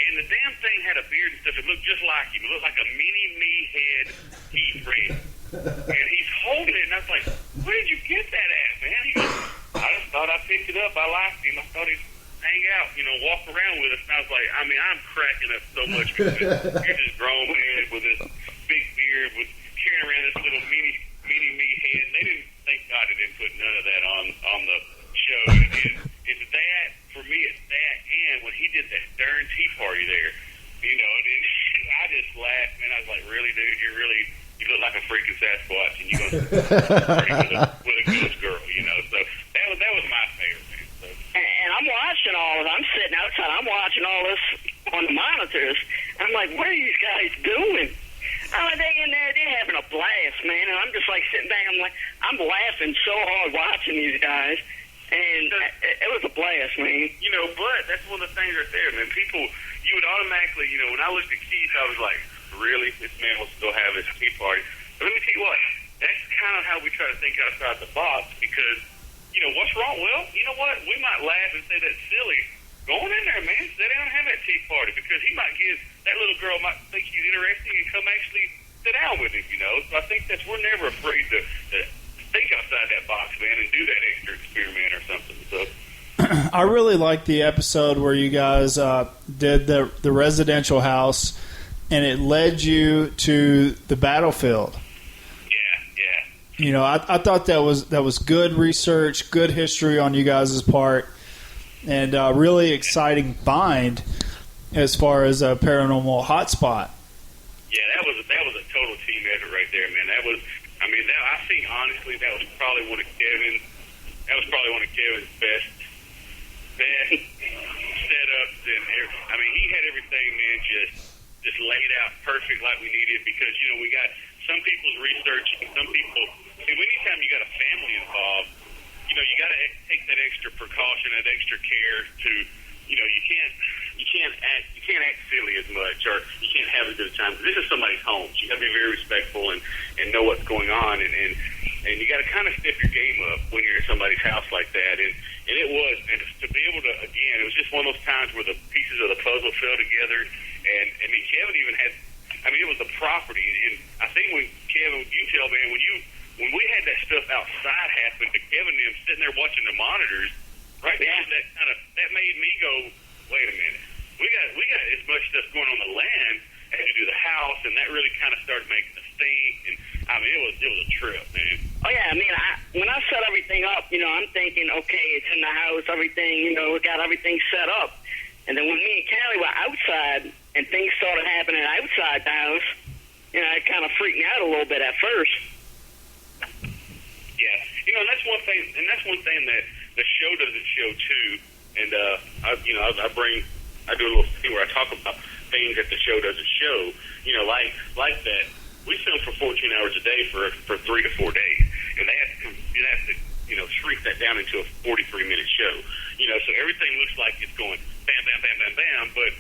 Speaker 6: And the damn thing had a beard and stuff. It looked just like him. It looked like a mini-me head Keith Red. And he's holding it, and I was like, where did you get that at, man? He goes, I just thought I picked it up. I liked him. I thought he'd hang out, walk around with us. And I was like, I'm cracking up so much because you're this grown man with this big beard, with carrying around this little mini-me head. And they didn't, thank God they didn't put none of that on the show. And it's that, for me, it's that, and when he look like a freaking Sasquatch, and you're going to with a ghost girl, you know. So that was my favorite, man. So.
Speaker 9: And I'm watching all of it. I'm sitting outside. I'm watching all this on the monitors. I'm like, what are these guys doing? They in there, they're having a blast, man. And I'm just like sitting back. I'm laughing so hard watching these guys. And it was a blast, man.
Speaker 6: You know, but that's one of the things right there, man. People, you would automatically, you know, when I looked at Keith, I was like, really? This man will still have his tea party? But let me tell you what, that's kind of how we try to think outside the box because, you know, what's wrong? Well, you know what? We might laugh and say that's silly. Go on in there, man. Sit down and have that tea party because he might get, that little girl might think he's interesting and come actually sit down with him, you know? So I think we're never afraid to think outside that box, man, and do that extra experiment or something. So
Speaker 1: I really liked the episode where you guys did the residential house, and it led you to the battlefield.
Speaker 6: Yeah.
Speaker 1: You know, I thought that was good research, good history on you guys' part, and really exciting find as far as a paranormal hotspot.
Speaker 6: Yeah, that was a total team effort right there, man. That was, I mean, I think honestly that was probably one of Kevin's best setups, and I mean he had everything, man, just laid out perfect like we needed because you know we got some people's research and some people. And anytime you got a family involved, you know you got to take that extra precaution, that extra care to, you know, you can't act silly as much, or you can't have a good time. This is somebody's home. So you got to be very respectful and know what's going on, and you got to kind of step your game up when you're at somebody's house like that. And it was, and to be able to, again, it was just one of those times where the pieces of the puzzle fell together. And I mean, Kevin even had, I mean, it was the property, and I think when Kevin, you tell, man, when we had that stuff outside happen to Kevin and him sitting there watching the monitors, right there, that made me go, wait a minute, we got as much stuff going on the land as we do the house, and that really kind of started making us think. And I mean, it was a trip, man.
Speaker 9: Oh yeah, I mean, when I set everything up, you know, I'm thinking, okay, it's in the house, everything, you know, we got everything set up. And then when me and Callie were outside and things started happening outside the house, you know, it kind of freaked me out a little bit at first.
Speaker 6: Yeah, you know, that's one thing that the show doesn't show too. And I do a little thing where I talk about things that the show doesn't show. You know, like that. We film for 14 hours a day for 3 to 4 days, and they have to you know shrink that down into a 43-minute show. You know, so everything looks like it's going bam, bam, bam, bam, bam, but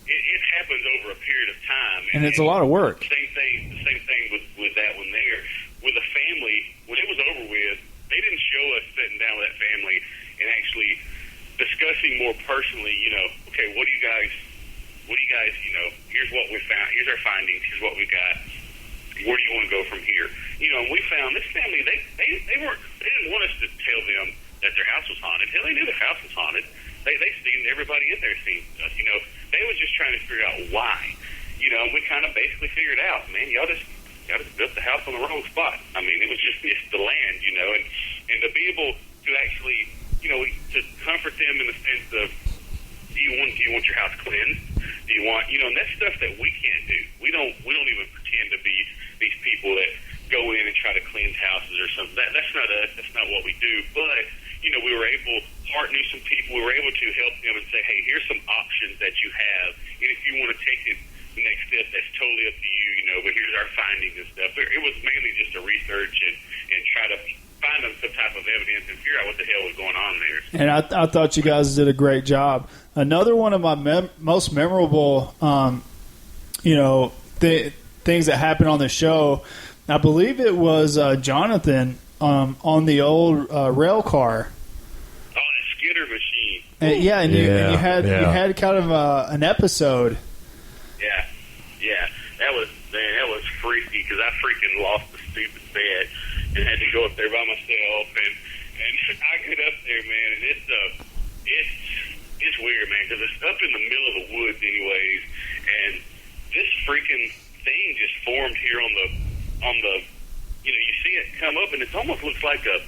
Speaker 6: it happens over a period of time.
Speaker 1: And it's a lot of work.
Speaker 6: The same thing with that one there. With the family, when it was over with, they didn't show us sitting down with that family and actually discussing more personally, you know, okay, what do you guys, you know, here's what we found, here's our findings, here's what we got, where do you want to go from here? You know, we found this family, they didn't want us to tell them that their house was haunted. Hell, they knew their house was haunted. They seen everybody in there seen stuff, you know. They was just trying to figure out why. You know, we kind of basically figured out, man, y'all just built the house on the wrong spot. I mean, it was just the land, you know, and to be able to actually, you know, to comfort them in the sense of, do you want your house cleansed? Do you want, you know, and that's stuff that we can't do. We don't even pretend to be these people that go in and try to cleanse houses or something. That's not us. That's not what we do. But, you know, we were able, Hart knew some people, we were able to help them and say, hey, here's some options that you have. And if you want to take it the next step, that's totally up to you, you know, but here's our findings and stuff. It was mainly just a research and try to find them some type of evidence and figure out what the hell was going on there.
Speaker 1: And I thought you guys did a great job. Another one of my most memorable, you know, things that happened on the show, I believe it was Jonathan on the old rail car.
Speaker 6: Oh, that skidder machine.
Speaker 1: And, you had kind of an episode.
Speaker 6: Yeah, that was freaky because I freaking lost the stupid bed and had to go up there by myself, and I get up there, man, and it's weird, man, because it's up in the middle of the woods, anyways, and this freaking thing just formed here on the, you know, you see it come up, and it almost looks like I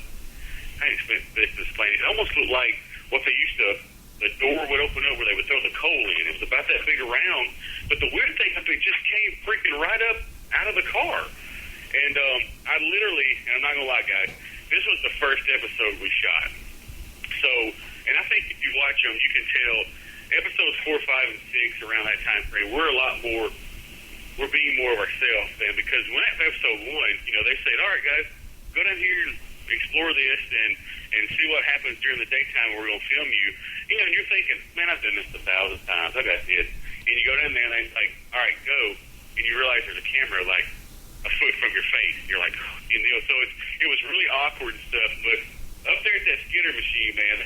Speaker 6: ain't explain it. It almost looked like what they used to. The door would open up where they would throw the coal in. It was about that big around, but the weird thing is it just came freaking right up out of the car. And I literally, and I'm not going to lie, guys, this was the first episode we shot. So, and I think if you watch them, you can tell episodes 4, 5, and 6 around that time frame, we're being more of ourselves then, because when that episode 1, they said, all right, guys, go down here and explore this and see what happens during the daytime where we're going to film you. And you're thinking, man, I've done this 1,000 times. I got this. And you go down there and they're like, all right, go. And you realize there's a camera like a foot from your face. You're like, so it was really awkward and stuff. But up there at that skitter machine, man,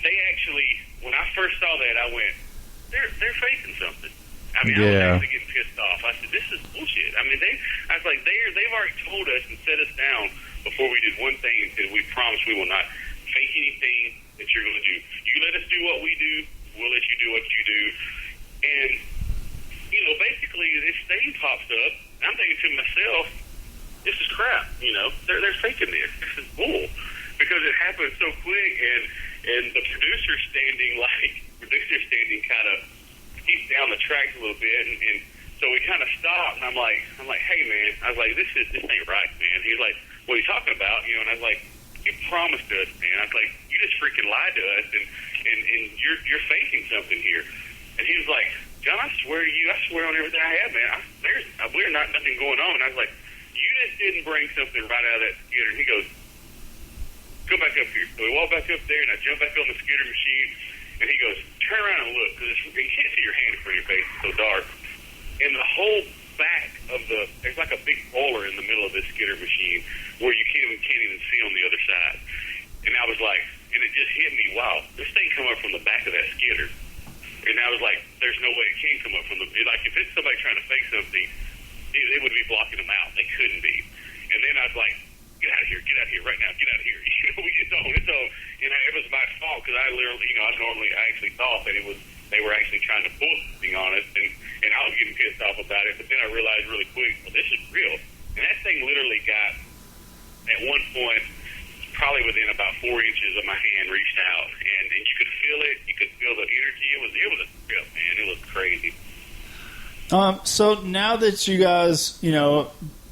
Speaker 6: they actually, when I first saw that, I went, they're faking something. I mean, I was actually getting pissed off. I said, this is bullshit. I mean, I was like, they've already told us and set us down before we did one thing and said, we promise we will not fake anything that you're going to do. You let us do what we do, we'll let you do what you do. And, basically this thing pops up, and I'm thinking to myself, this is crap, They're faking this. This is bull. Because it happened so quick, and the producer's standing kind of, he's down the tracks a little bit, and so we kind of stopped, and I'm like, hey, man, I was like, this ain't right, man. He's like, what are you talking about? And I was like, you promised us, man. I was like, you just freaking lied to us, and you're faking something here. And he was like, John, I swear on everything I have, man. We're not nothing going on. And I was like, you just didn't bring something right out of that skitter. And he goes, go back up here. So we walk back up there, and I jump back on the skitter machine, and he goes, turn around and look, because you can't see your hand in front of your face. It's so dark. And the whole back of there's like a big boiler in the middle of this skitter machine where you can't even see on the other side. And I was like, and it just hit me, wow, this thing come up from the back of that skitter. And I was like, there's no way it can come up from like, if it's somebody trying to fake something, they would be blocking them out. They couldn't be. And then I was like, get out of here right now, get out of here. And it was my fault, because I literally, I actually thought that they were actually trying to pull something on us, and I was getting pissed off about it. But then I realized really quick, well, this is real. And that thing literally got, at one point, probably within about 4 inches of my hand reached out, and you could feel it. You could feel the energy. It was a trip, man. It was crazy.
Speaker 1: So now that you guys,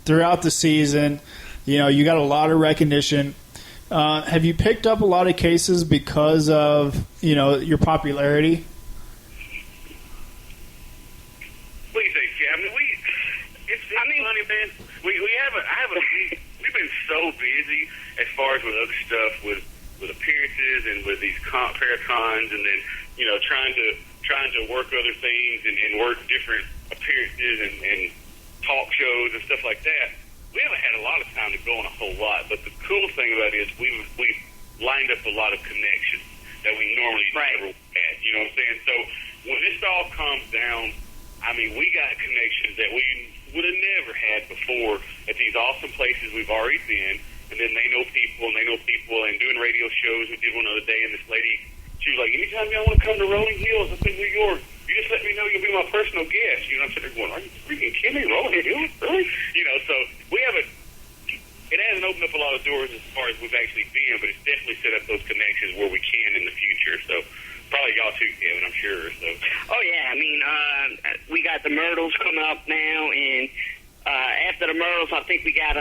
Speaker 1: throughout the season, you got a lot of recognition. Have you picked up a lot of cases because of, your popularity?
Speaker 6: What do you think, Chad? I mean, it's funny, man. We've been so busy as far as with other stuff, with appearances and with these paracons, and then trying to work other things and work different appearances and talk shows and stuff like that. We haven't had a lot of time to go on a whole lot, but the cool thing about it is we've lined up a lot of connections that we normally never had. You know what I'm saying? So when this all calms down, I mean, we got connections that we would have never had before at these awesome places we've already been. And then they know people, and doing radio shows. We did one the other day, and this lady, she was like, anytime y'all want to come to Rolling Hills up in New York, you just let me know, you'll be my personal guest. I'm sitting there going, are you freaking kidding me? Rolling Hills? Really? So we haven't, it hasn't opened up a lot of doors as far as we've actually been, but it's definitely set up those connections where we can in the future. So probably y'all too, Kevin, I'm sure. So.
Speaker 9: Oh, yeah. I mean, we got the Myrtles coming up now, and after the Myrtles, I think we got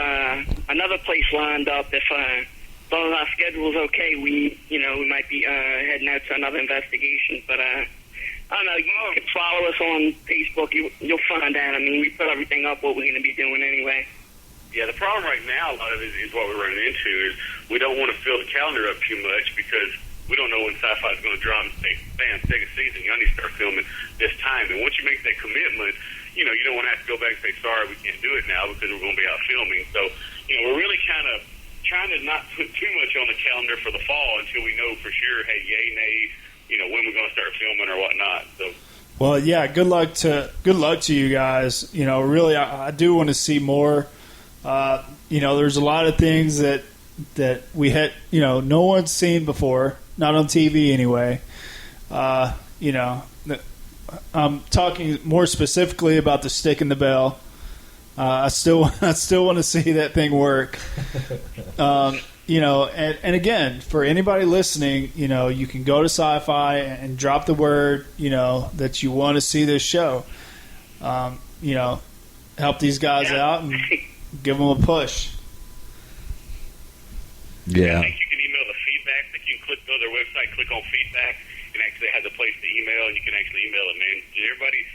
Speaker 9: another place lined up. If as long as our schedule's okay, we might be heading out to another investigation. But I don't know. You can follow us on Facebook. You'll find out. I mean, we put everything up what we're going to be doing anyway.
Speaker 6: Yeah, the problem right now, a lot of it is what we're running into is we don't want to fill the calendar up too much because we don't know when SYFY is going to draw and say, bam, second season, y'all need to start filming this time. And once you make that commitment, you don't want to have to go back and say, sorry, we can't do it now because we're going to be out filming. So, we're really kind of trying to not put too much on the calendar for the fall until we know for sure, hey, yay, nay, when we're going to start filming or whatnot. So.
Speaker 1: Well, yeah, good luck to you guys. Really, I do want to see more. There's a lot of things that we had, no one's seen before, not on TV anyway. I'm talking more specifically about the stick and the bell. I still want to see that thing work. And again, for anybody listening, you can go to SYFY and drop the word, that you want to see this show. Help these guys out and give them a push.
Speaker 2: Yeah.
Speaker 6: I think you can email the feedback. I think you can go to their website, click on feedback, and actually have the place to email, and you can actually email it, man. Anybody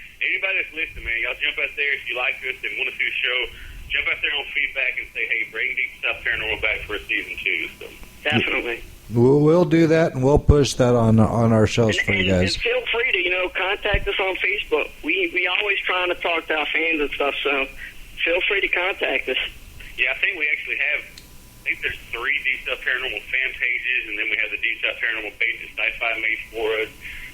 Speaker 6: that's listening, man, y'all jump out there if you like us and want to see the show. Jump out there on feedback and say, hey, bring Deep South Paranormal back for season 2. So.
Speaker 9: Definitely.
Speaker 2: We'll do that, and we'll push that on our shows for you guys.
Speaker 9: And feel free to, contact us on Facebook. We always trying to talk to our fans and stuff, so feel free to contact us.
Speaker 6: Yeah, I think we actually have, there's 3 Deep South Paranormal fan pages, and then we have the Deep South Paranormal page that SYFY made for us.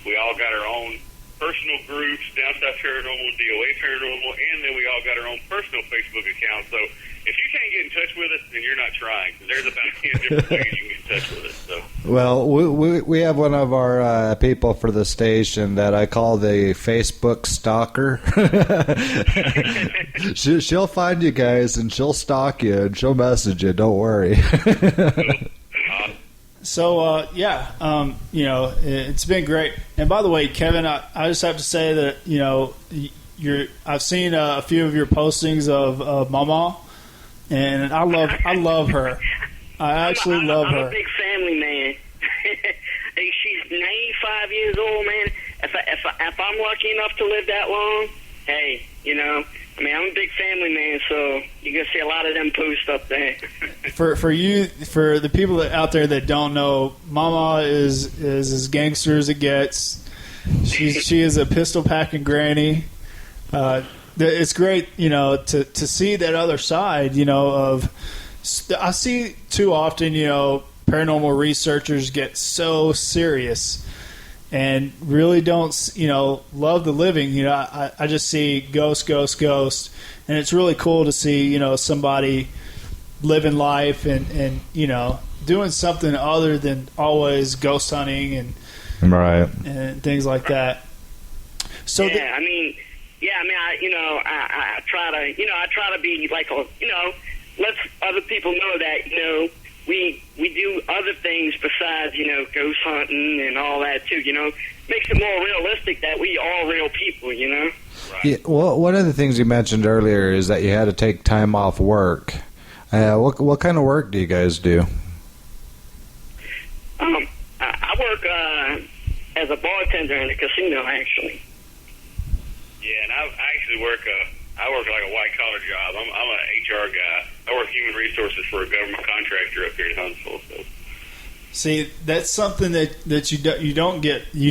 Speaker 6: We all got our own personal groups, Down South Paranormal, DOA Paranormal, and then we all got our own personal Facebook account. So if you can't get in touch with us, then you're not trying, because there's about 10 different ways you can get in touch with us. So.
Speaker 2: Well, we have one of our people for the station that I call the Facebook stalker. She'll find you guys, and she'll stalk you, and she'll message you. Don't worry.
Speaker 1: So, it's been great. And by the way, Kevin, I just have to say that, I've seen a few of your postings of Mama, and I love her. I actually love her.
Speaker 9: I'm a big family man. She's 95 years old, man. If I'm lucky enough to live that long, hey, I'm a big family man, so you're going to see a lot of them posts up there. For
Speaker 1: the people out there that don't know, Mama is as gangster as it gets. She is a pistol-packing granny. It's great, to see that other side, I see too often, paranormal researchers get so serious and really don't, love the living. I just see ghost, and it's really cool to see, somebody living life and doing something other than always ghost hunting and things like that. So I try to be like let other people know that we do other things besides ghost hunting and all that too. Makes it more realistic that we are real people. Right.
Speaker 2: Yeah, well, one of the things you mentioned earlier is that you had to take time off work. What kind of work do you guys do?
Speaker 9: I work as a bartender in a casino, actually.
Speaker 6: Yeah, and I actually work. I work like a white collar job. I'm an HR guy. I work human resources for a government contractor up here in Huntsville. So.
Speaker 1: See, that's something that you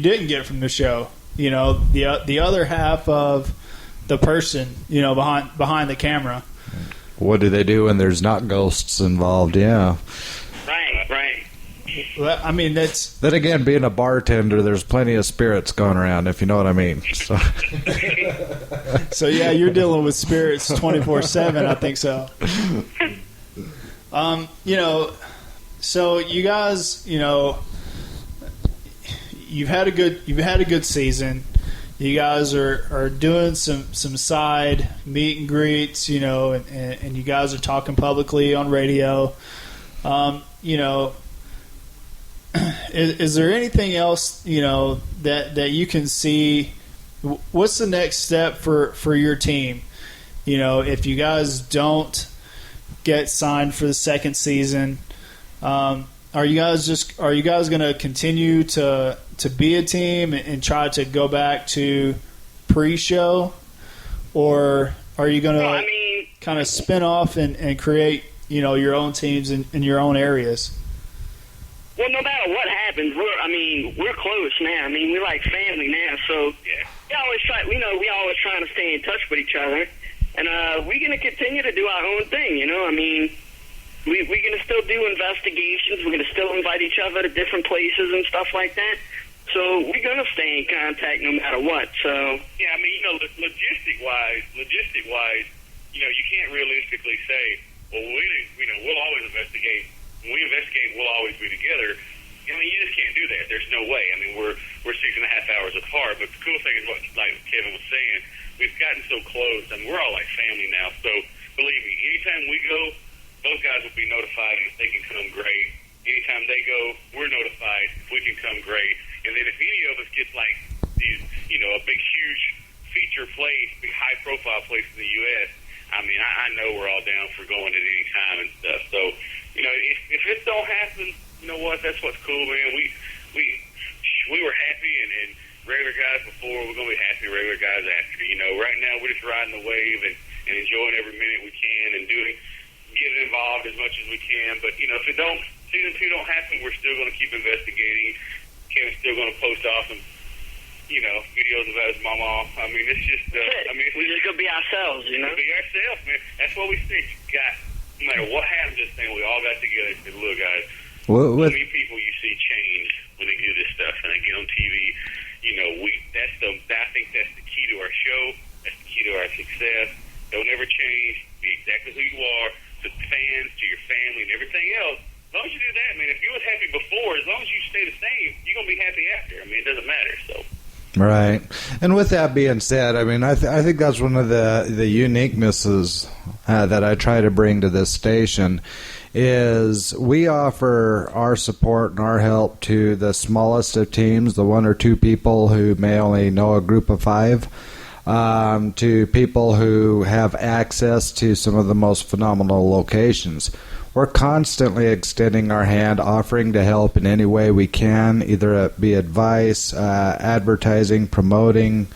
Speaker 1: didn't get from the show. The other half of the person, behind the camera.
Speaker 2: What do they do when there's not ghosts involved? Yeah.
Speaker 9: Right.
Speaker 1: Well, I mean, that's...
Speaker 2: Then again, being a bartender, there's plenty of spirits going around, if you know what I mean. So,
Speaker 1: so yeah, you're dealing with spirits 24/7, I think so. So you guys, you've had a good season. You guys are doing some side meet and greets, and you guys are talking publicly on radio. Is there anything else, that you can see? What's the next step for your team? If you guys don't get signed for the second season, are you guys going to continue to be a team and try to go back to pre-show, or are you going to kind of spin off and create your own teams in your own areas?
Speaker 9: Well, no matter what happens, we're close now. We're like family now. So we always trying to stay in touch with each other, and we're going to continue to do our own thing. We're going to still do investigations. We're going to still invite each other to different places and stuff like that. So we're going to stay in contact no matter what. So
Speaker 6: yeah, logistic wise, you can't realistically say, well, we'll always investigate. When we investigate, we'll always be together. You just can't do that. There's no way. We're 6.5 hours apart. But the cool thing is what, like Kevin was saying, we've gotten so close. We're all like family now. So believe me, anytime we go, those guys will be notified if they can come, great. Anytime they go, we're notified if we can come, great. And then if any of us gets like these, a big, huge feature place, big high-profile place in the U.S., I mean, I know we're all down for going at any time and stuff. So, you know, if it don't happen, you know what? That's what's cool, man. We were happy and regular guys before. We're gonna be happy regular guys after. You know, right now we're just riding the wave and enjoying every minute we can and getting involved as much as we can. But you know, if season 2 don't happen, we're still gonna keep investigating. Kevin's still gonna post off some, you know, videos about his mama. I mean, it's just, we're
Speaker 9: just gonna be ourselves, you know.
Speaker 6: Be ourselves, man. That's what we think. No matter what happens to this thing, we all got together and said, look, guys, how many people you see change when they do this stuff and they get on TV? You know, I think that's the key to our show. That's the key to our success. Don't ever change. Be exactly who you are to the fans, to your family, and everything else. As long as you do that, man, if you was happy before, as long as you stay the same, you're going to be happy after. I mean, it doesn't matter, so.
Speaker 2: Right. And with that being said, I mean, I think that's one of the uniquenesses that I try to bring to this station is we offer our support and our help to the smallest of teams, the 1 or 2 people who may only know a group of 5, to people who have access to some of the most phenomenal locations. We're constantly extending our hand, offering to help in any way we can, either it be advice, advertising, promoting,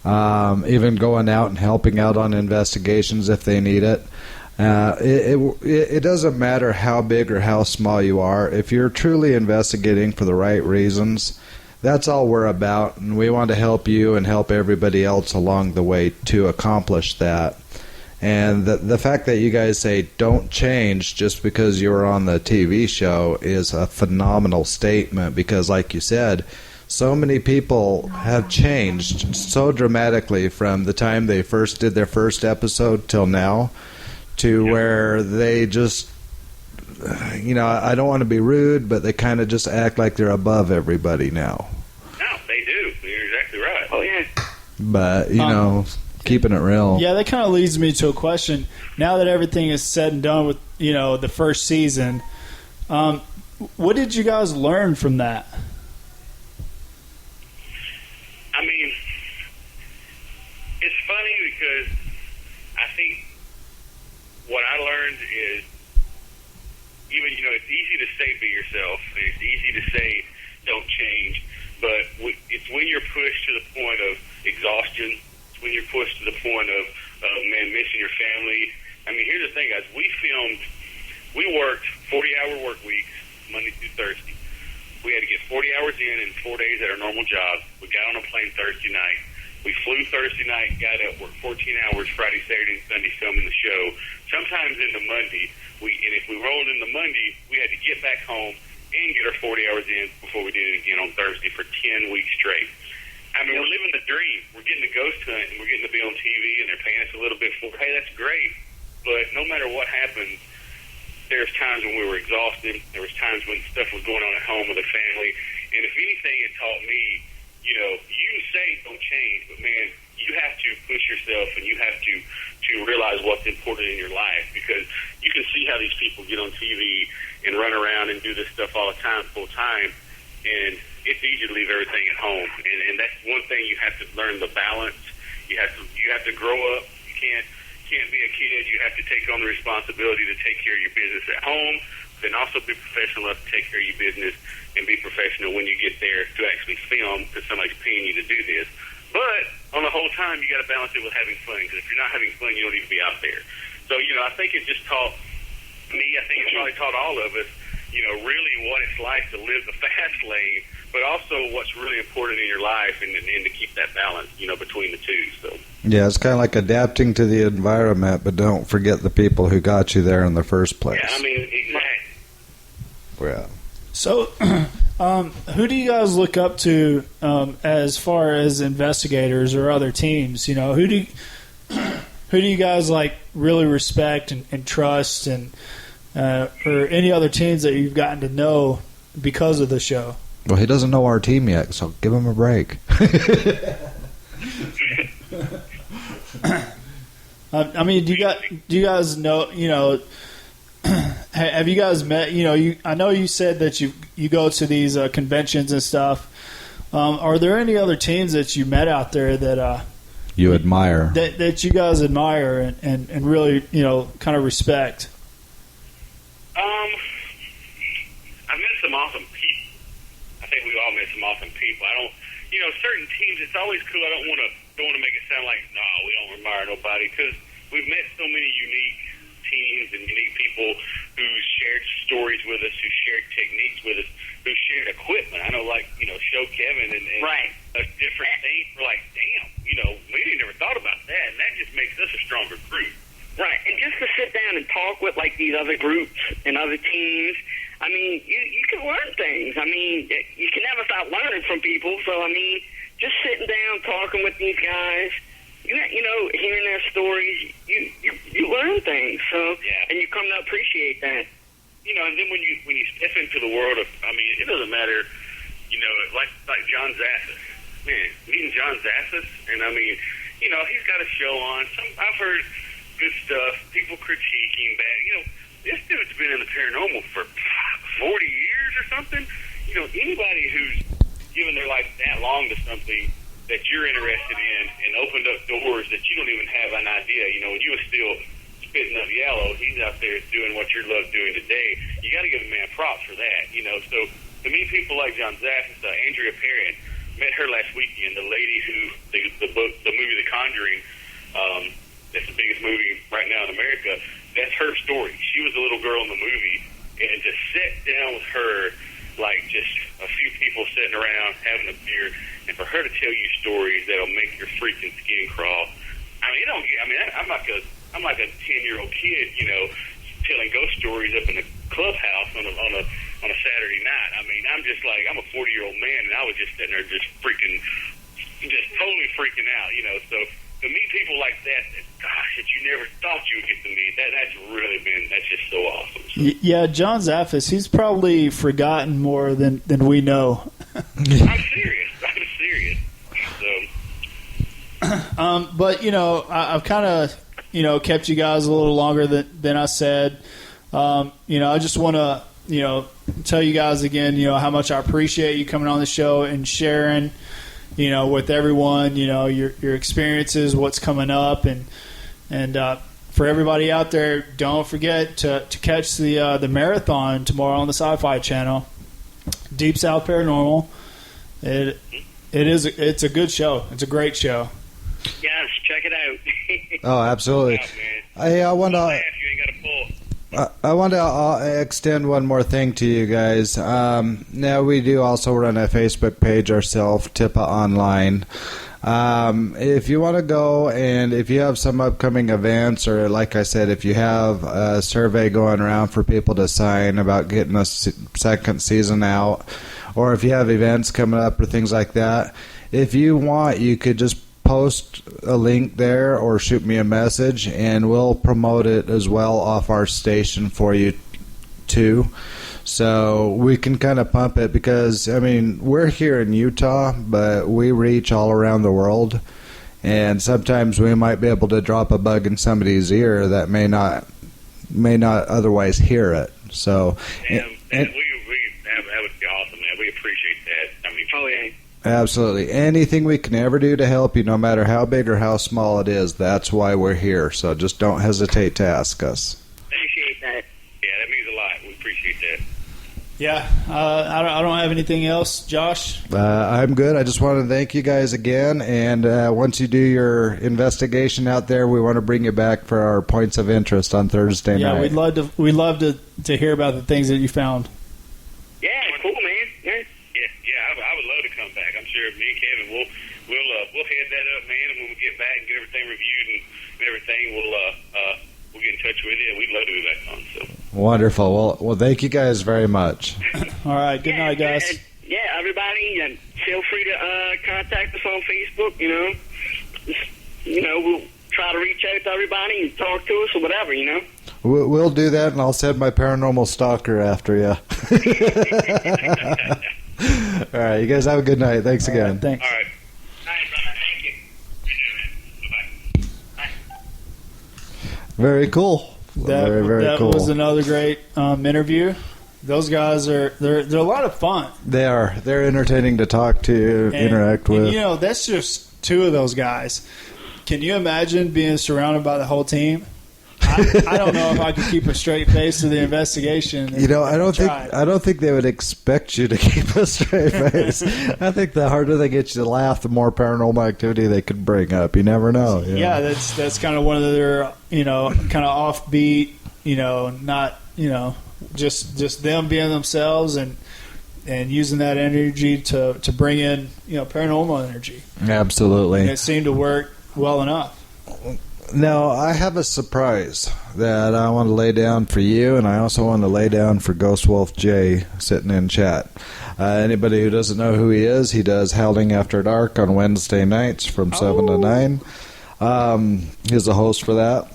Speaker 2: even going out and helping out on investigations if they need it. It doesn't matter how big or how small you are. If you're truly investigating for the right reasons, that's all we're about, and we want to help you and help everybody else along the way to accomplish that. And the fact that you guys say don't change just because you're on the TV show is a phenomenal statement, because like you said, so many people have changed so dramatically from the time they first did their first episode till now, to where they just, you know, I don't want to be rude, but they kind of just act like they're above everybody now.
Speaker 6: No, they do. You're exactly right. Oh, yeah.
Speaker 2: But, you know, keeping it real.
Speaker 1: Yeah, that kind of leads me to a question. Now that everything is said and done with, you know, the first season, what did you guys learn from that?
Speaker 6: I mean, it's funny because I think what I learned is, even, you know, it's easy to say be yourself, and it's easy to say don't change, but it's when you're pushed to the point of exhaustion, it's when you're pushed to the point of, man, missing your family. I mean, here's the thing, guys. We worked 40-hour work weeks, Monday through Thursday. We had to get 40 hours in 4 days at our normal job. We got on a plane Thursday night. We flew Thursday night, got up, worked 14 hours Friday, Saturday, and Sunday filming the show. Sometimes into Monday, and if we rolled into Monday, we had to get back home and get our 40 hours in before we did it again on Thursday for 10 weeks straight. I mean, we're living the dream. We're getting to ghost hunt, and we're getting to be on TV, and they're paying us a little bit for it. Hey, that's great. But no matter what happens, there's times when we were exhausted. There was times when stuff was going on at home with the family. And if anything, it taught me, you know, you say don't change, but, man, you have to push yourself, and you have to realize what's important in your life, because you can see how these people get on TV and run around and do this stuff all the time, full time, and it's easy to leave everything at home. And that's one thing you have to learn, the balance. You have to grow up. You can't be a kid. You have to take on the responsibility to take care of your business at home, then also be professional enough to take care of your business and be professional when you get there to actually film, because somebody's paying you to do this. But on the whole time, you got to balance it with having fun, because if you're not having fun, you don't need to be out there. So, you know, I think it just taught me, I think it probably taught all of us, you know, really what it's like to live the fast lane, but also what's really important in your life, and to keep that balance, you know, between the two. So.
Speaker 2: Yeah, it's kind of like adapting to the environment, but don't forget the people who got you there in the first place.
Speaker 6: Yeah, I mean, exactly.
Speaker 2: Yeah.
Speaker 1: So, who do you guys look up to as far as investigators or other teams? You know, who do you guys like really respect and trust, and or any other teams that you've gotten to know because of the show?
Speaker 2: Well, he doesn't know our team yet, so give him a break.
Speaker 1: I mean, do you guys know? You know, have you guys met? You know, I know you said that you go to these conventions and stuff. Are there any other teams that you met out there that
Speaker 2: you admire.
Speaker 1: That you guys admire and really, kind of respect.
Speaker 6: I've met some awesome people. I think we all met some awesome people. I don't, certain teams. It's always cool. I don't want to make it sound like we don't admire nobody, because we've met so many unique teams and unique people who shared stories with us, who shared techniques with us, who shared equipment. I know, Show Kevin and
Speaker 9: right.
Speaker 6: a different thing. We're like, damn, we didn't never thought about that, and that just makes us a stronger group.
Speaker 9: Right, and just to sit down and talk with these other groups and other teams, I mean, you can learn things. I mean, you can never stop learning from people. So I mean, just sitting down talking with these guys, hearing their stories, you learn things. So and you come to appreciate that.
Speaker 6: And then when you step into the world of, it doesn't matter, like John Zassis, man, meeting John Zassis, and he's got a show on. I've heard good stuff, people critiquing bad. This dude's been in the paranormal for 40 years or something. Anybody who's given their life that long to something that you're interested in and opened up doors that you don't even have an idea. When you were still spitting up yellow, he's out there doing what you love doing today. You got to give the man props for that. So to meet people like John Zassis, Andrea Perrin, met her last weekend. The lady who the movie The Conjuring. That's the biggest movie right now in America. That's her story. She was a little girl in the movie, and to sit down with her, like just a few people sitting around having a beer, and for her to tell you stories that'll make your freaking skin crawl. I'm like a 10-year-old kid, telling ghost stories up in the clubhouse on a Saturday night. I'm just like, I'm a 40-year-old man, and I was just sitting there just totally freaking out, So to meet people like that you never thought you would get to meet, that's just so awesome. So.
Speaker 1: Yeah, John Zaffis, he's probably forgotten more than we know.
Speaker 6: I'm serious. So.
Speaker 1: But, I've kind of, kept you guys a little longer than I said. I just want to, tell you guys again, how much I appreciate you coming on the show and sharing, with everyone, your experiences, what's coming up, and for everybody out there, don't forget to catch the marathon tomorrow on the SYFY channel, Deep South Paranormal. It's a good show. It's a great show.
Speaker 9: Yes, check it out.
Speaker 2: Oh, absolutely. I want to extend one more thing to you guys. Now we do also run a Facebook page ourselves, Tipa Online. If you want to go, and if you have some upcoming events, or like I said, if you have a survey going around for people to sign about getting a second season out, or if you have events coming up or things like that, if you want, you could just post a link there or shoot me a message, and we'll promote it as well off our station for you too. So we can kind of pump it, because we're here in Utah, but we reach all around the world, and sometimes we might be able to drop a bug in somebody's ear that may not otherwise hear it. So
Speaker 6: that would be awesome, man. We appreciate that. Oh yeah.
Speaker 2: Absolutely. Anything we can ever do to help you, no matter how big or how small it is, that's why we're here. So just don't hesitate to ask us.
Speaker 9: Appreciate that.
Speaker 6: Yeah, that means a lot. We appreciate that.
Speaker 1: Yeah, I don't have anything else. Josh?
Speaker 2: I'm good. I just want to thank you guys again. And once you do your investigation out there, we want to bring you back for our points of interest on Thursday night.
Speaker 1: Yeah, we'd love to hear about the things that you found.
Speaker 9: Yeah, cool, man.
Speaker 6: Yeah, I would love to come back. I'm sure me and Kevin we'll head that up, man. And when we get back and get everything reviewed and everything, we'll get in touch with you. We'd love to be back on. So
Speaker 2: wonderful. Well, thank you guys very much.
Speaker 1: All right, good night, guys.
Speaker 9: Everybody, feel free to contact us on Facebook. We'll try to reach out to everybody and talk to us or whatever.
Speaker 2: We'll do that, and I'll send my paranormal stalker after you. All right, you guys have a good night. Thanks again.
Speaker 1: Right, thanks.
Speaker 6: All right. All right, brother. Thank you. Bye-bye.
Speaker 2: Very cool. Very cool.
Speaker 1: That was another great interview. Those guys they're a lot of fun.
Speaker 2: They are. They're entertaining to talk to, interact with.
Speaker 1: And, that's just two of those guys. Can you imagine being surrounded by the whole team? I don't know if I could keep a straight face to the investigation.
Speaker 2: I don't think they would expect you to keep a straight face. I think the harder they get you to laugh, the more paranormal activity they could bring up. You never know.
Speaker 1: Yeah, that's kind of one of their kind of offbeat. Not just them being themselves and using that energy to bring in paranormal energy.
Speaker 2: Absolutely,
Speaker 1: and it seemed to work well enough.
Speaker 2: Now, I have a surprise that I want to lay down for you, and I also want to lay down for Ghost Wolf J sitting in chat. Anybody who doesn't know who he is, he does Howling After Dark on Wednesday nights from 7 to 9. He's the host for that.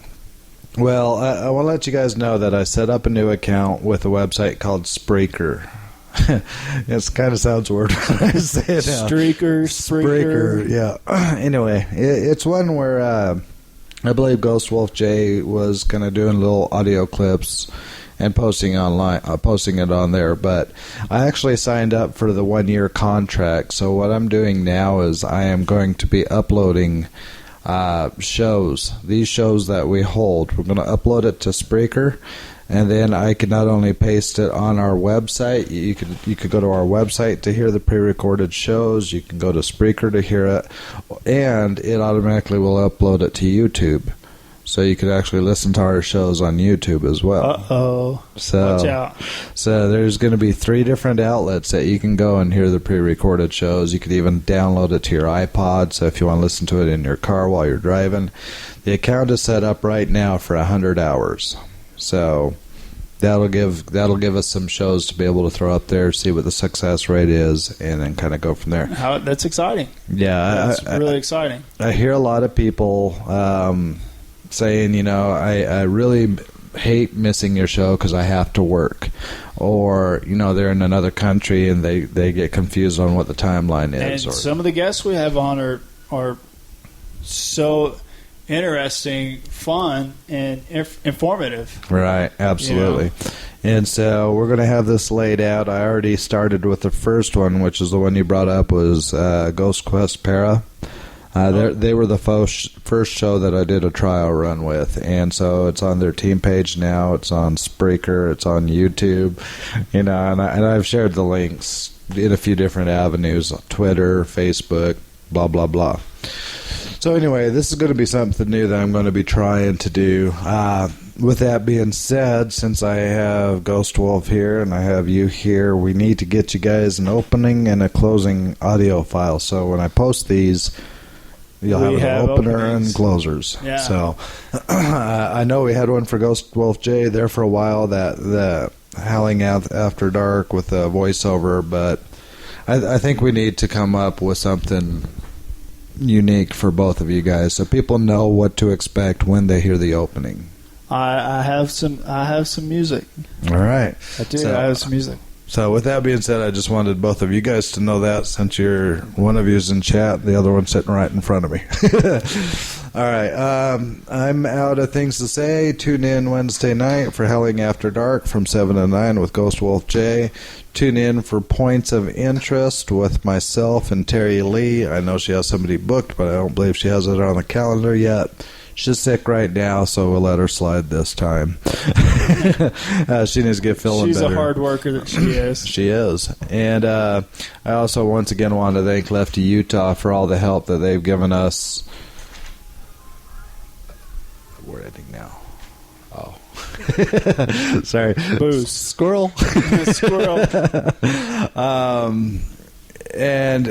Speaker 2: Well, I want to let you guys know that I set up a new account with a website called Spreaker. It kind of sounds weird when I say it now.
Speaker 1: Spreaker,
Speaker 2: yeah. Anyway, it's one where... I believe Ghost Wolf J was kind of doing little audio clips and posting it on there. But I actually signed up for the 1-year contract. So what I'm doing now is I am going to be uploading shows. These shows that we hold, we're going to upload it to Spreaker. And then I can not only paste it on our website, you could go to our website to hear the pre-recorded shows. You can go to Spreaker to hear it, and it automatically will upload it to YouTube. So you could actually listen to our shows on YouTube as well.
Speaker 1: Uh-oh. Watch out.
Speaker 2: So there's going to be 3 different outlets that you can go and hear the pre-recorded shows. You could even download it to your iPod, so if you want to listen to it in your car while you're driving. The account is set up right now for 100 hours. So that'll give us some shows to be able to throw up there, see what the success rate is, and then kind of go from there.
Speaker 1: That's exciting.
Speaker 2: Yeah,
Speaker 1: that's really exciting.
Speaker 2: I hear a lot of people saying, I really hate missing your show because I have to work, or they're in another country and they get confused on what the timeline is.
Speaker 1: And some of the guests we have on are so interesting, fun, and informative.
Speaker 2: Right, absolutely. And so we're going to have this laid out. I already started with the first one, which is the one you brought up, was Ghost Quest Para. They were the first show that I did a trial run with, and so it's on their team page now. It's on Spreaker. It's on YouTube, and I've shared the links in a few different avenues: Twitter, Facebook, blah blah blah. So anyway, this is going to be something new that I'm going to be trying to do. With that being said, since I have Ghost Wolf here and I have you here, we need to get you guys an opening and a closing audio file. So when I post these, you'll have an opener and closers.
Speaker 1: Yeah.
Speaker 2: So I know we had one for Ghost Wolf J there for a while, that Howling After Dark with a voiceover, but I think we need to come up with something unique for both of you guys so people know what to expect when they hear the opening.
Speaker 1: I have some music.
Speaker 2: All right.
Speaker 1: I do. I have some music.
Speaker 2: So with that being said, I just wanted both of you guys to know that, since one of you is in chat, the other one's sitting right in front of me. All right. I'm out of things to say. Tune in Wednesday night for Howling After Dark from 7 to 9 with Ghost Wolf J. Tune in for Points of Interest with myself and Terry Lee. I know she has somebody booked, but I don't believe she has it on the calendar yet. She's sick right now, so we'll let her slide this time. She needs to get feeling better.
Speaker 1: She's a hard worker that she is.
Speaker 2: She is. And I also once again want to thank Lefty Utah for all the help that they've given us. We're ending now. Oh. Sorry.
Speaker 1: Booze.
Speaker 2: Squirrel.
Speaker 1: Squirrel.
Speaker 2: And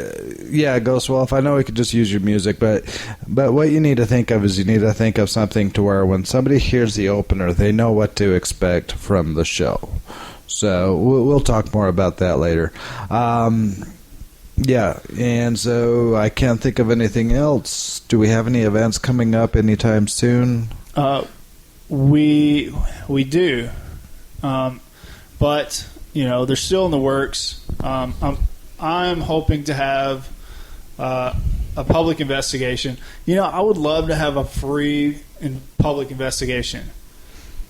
Speaker 2: yeah, Ghost Wolf, I know we could just use your music, but what you need to think of is you need to think of something to where when somebody hears the opener, they know what to expect from the show. So we'll talk more about that later. Yeah, and so I can't think of anything else. Do we have any events coming up anytime soon?
Speaker 1: We do, but they're still in the works. I'm hoping to have a public investigation. I would love to have a free and public investigation,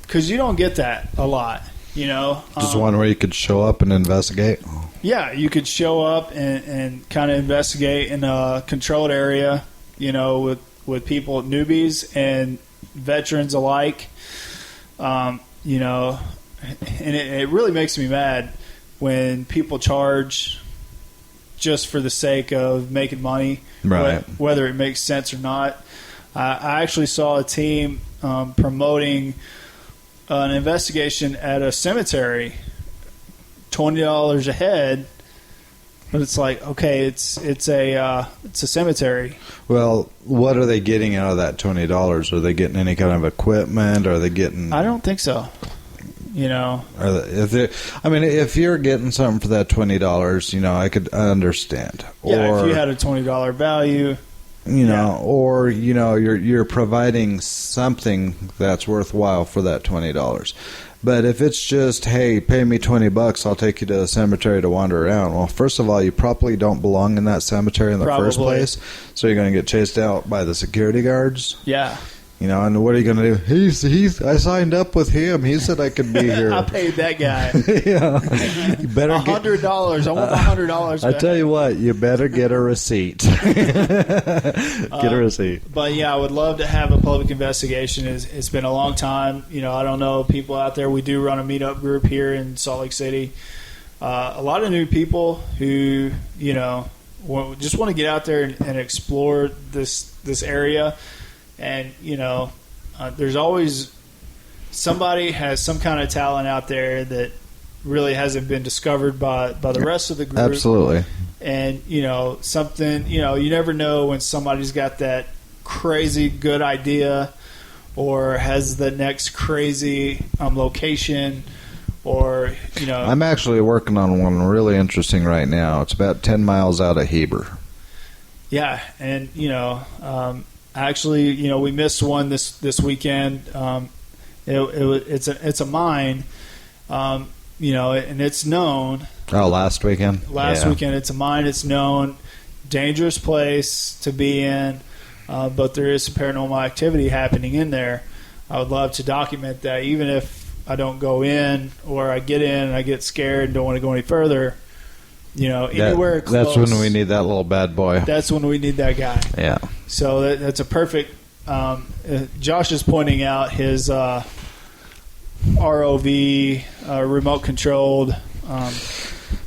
Speaker 1: because you don't get that a lot.
Speaker 2: Just one where you could show up and investigate.
Speaker 1: Yeah, you could show up and kind of investigate in a controlled area. With with people, newbies and veterans alike. You know, and it really makes me mad when people charge just for the sake of making money,
Speaker 2: right?
Speaker 1: Whether it makes sense or not. I actually saw a team promoting an investigation at a cemetery, $20 a head. But it's like, okay, it's a cemetery.
Speaker 2: Well, what are they getting out of that $20? Are they getting any kind of equipment? Are they getting?
Speaker 1: I don't think so. You know,
Speaker 2: if you're getting something for that $20, you know, I could understand.
Speaker 1: Yeah, if you had a $20 value,
Speaker 2: you know, or you know, you're providing something that's worthwhile for that $20. But if it's just, hey, pay me $20, I'll take you to a cemetery to wander around. Well, first of all, you probably don't belong in that cemetery in the first place, so you're going to get chased out by the security guards.
Speaker 1: Yeah.
Speaker 2: You know, and what are you going to do? I signed up with him. He said I could be here.
Speaker 1: I paid that guy.
Speaker 2: Yeah. You better
Speaker 1: $100. I want $100
Speaker 2: I tell you what, you better get a receipt. Get a receipt.
Speaker 1: But yeah, I would love to have a public investigation. It's been a long time. You know, I don't know people out there. We do run a meetup group here in Salt Lake City. A lot of new people who, you know, just want to get out there and explore this area. And, you know, there's always somebody has some kind of talent out there that really hasn't been discovered by the rest of the group.
Speaker 2: Absolutely.
Speaker 1: And, you know, something, you know, you never know when somebody's got that crazy good idea or has the next crazy location or, you know.
Speaker 2: I'm actually working on one really interesting right now. It's about 10 miles out of Heber. Yeah.
Speaker 1: And, you know, actually, you know, we missed one this weekend. It's a mine, you know, and it's known.
Speaker 2: Oh, last weekend?
Speaker 1: Last weekend, it's a mine. It's known, dangerous place to be in, but there is some paranormal activity happening in there. I would love to document that, even if I don't go in or I get in and I get scared and don't want to go any further. You know, anywhere close.
Speaker 2: That's when we need that little bad boy.
Speaker 1: That's when we need that guy.
Speaker 2: Yeah.
Speaker 1: So that's a perfect. Josh is pointing out his ROV, remote controlled.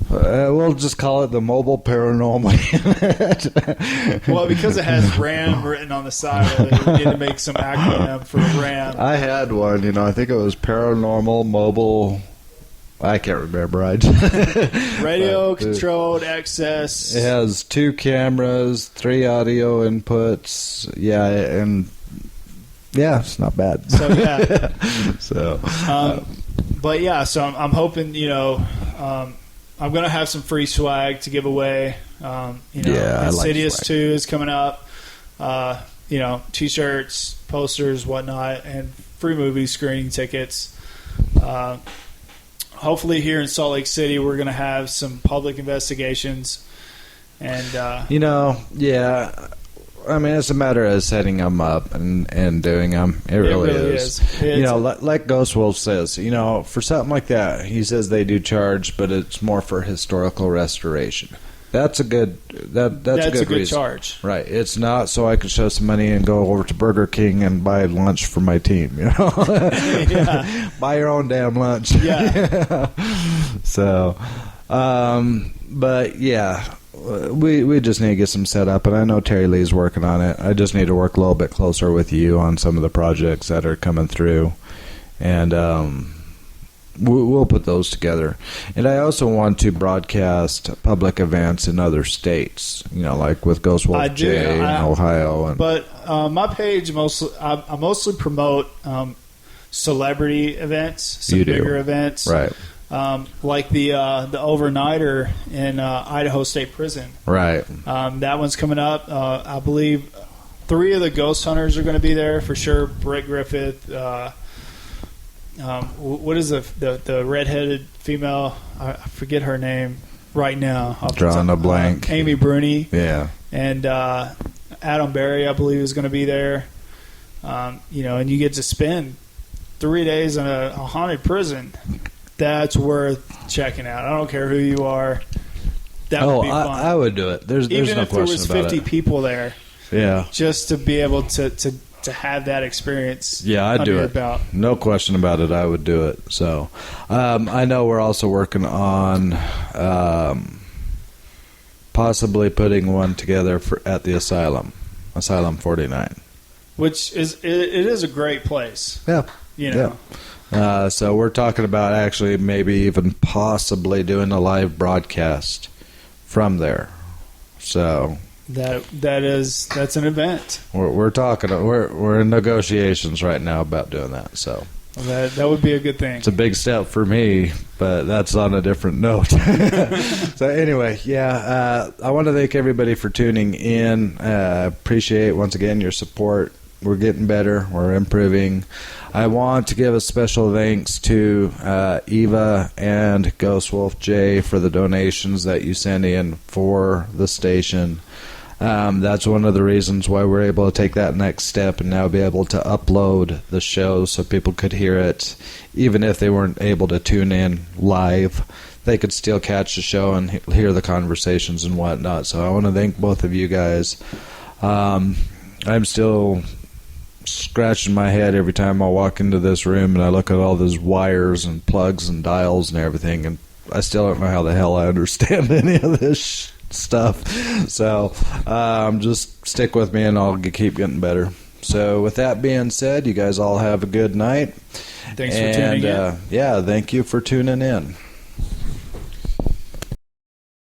Speaker 2: We'll just call it the mobile paranormal unit.
Speaker 1: Well, because it has RAM written on the side of it, we need to make some acronym for RAM.
Speaker 2: I had one. You know, I think it was paranormal mobile. I can't remember.
Speaker 1: Radio controlled access.
Speaker 2: It has 2 cameras, 3 audio inputs. Yeah, and yeah, it's not bad.
Speaker 1: So yeah. But yeah, so I'm hoping, you know, I'm going to have some free swag to give away. You know, Insidious 2 is coming up. You know, T-shirts, posters, whatnot, and free movie screening tickets. Hopefully here in Salt Lake City we're going to have some public investigations. And
Speaker 2: you know, yeah, I mean, it's a matter of setting them up and doing them. It really is. You know, like Ghost Wolf says, you know, for something like that, he says they do charge, but it's more for historical restoration. That's a good. That's a good reason.
Speaker 1: Charge,
Speaker 2: right? It's not so I can show some money and go over to Burger King and buy lunch for my team. You know,
Speaker 1: yeah.
Speaker 2: Buy your own damn lunch.
Speaker 1: Yeah.
Speaker 2: So, but yeah, we just need to get some set up, and I know Terry Lee's working on it. I just need to work a little bit closer with you on some of the projects that are coming through, and we'll put those together. And I also want to broadcast public events in other states, you know, like with Ghost Wolf J in Ohio.
Speaker 1: But my page, I mostly promote celebrity events, some bigger events.
Speaker 2: Right.
Speaker 1: Like the overnighter in Idaho State Prison.
Speaker 2: Right.
Speaker 1: That one's coming up. I believe 3 of the ghost hunters are going to be there for sure. Britt Griffith, what is the redheaded female? I forget her name right now.
Speaker 2: Drawing a blank.
Speaker 1: Amy Bruni.
Speaker 2: Yeah.
Speaker 1: And Adam Berry, I believe, is going to be there. You know, and you get to spend 3 days in a haunted prison. That's worth checking out. I don't care who you are. That would be fun.
Speaker 2: I would do it. There's no question about it.
Speaker 1: Even if there was 50 people there.
Speaker 2: Yeah.
Speaker 1: Just to be able to have that experience.
Speaker 2: Yeah, I'd do
Speaker 1: your
Speaker 2: it.
Speaker 1: belt.
Speaker 2: No question about it. I would do it. So, I know we're also working on possibly putting one together at the Asylum 49.
Speaker 1: Which it is a great place.
Speaker 2: Yeah.
Speaker 1: You know.
Speaker 2: Yeah. So we're talking about actually maybe even possibly doing a live broadcast from there. So that's an event. We're talking. We're in negotiations right now about doing that. So
Speaker 1: that would be a good thing.
Speaker 2: it's a big step for me, but that's on a different note. So anyway, I want to thank everybody for tuning in. Appreciate once again your support. We're getting better. We're improving. I want to give a special thanks to Eva and Ghost Wolf J for the donations that you sent in for the station. That's one of the reasons why we're able to take that next step and now be able to upload the show so people could hear it. Even if they weren't able to tune in live, they could still catch the show and hear the conversations and whatnot. So I want to thank both of you guys. I'm still scratching my head every time I walk into this room and I look at all those wires and plugs and dials and everything, and I still don't know how the hell I understand any of this stuff. So just stick with me and I'll keep getting better. So with that being said, you guys all have a good night.
Speaker 1: Thanks for tuning in.
Speaker 2: Thank you for tuning in.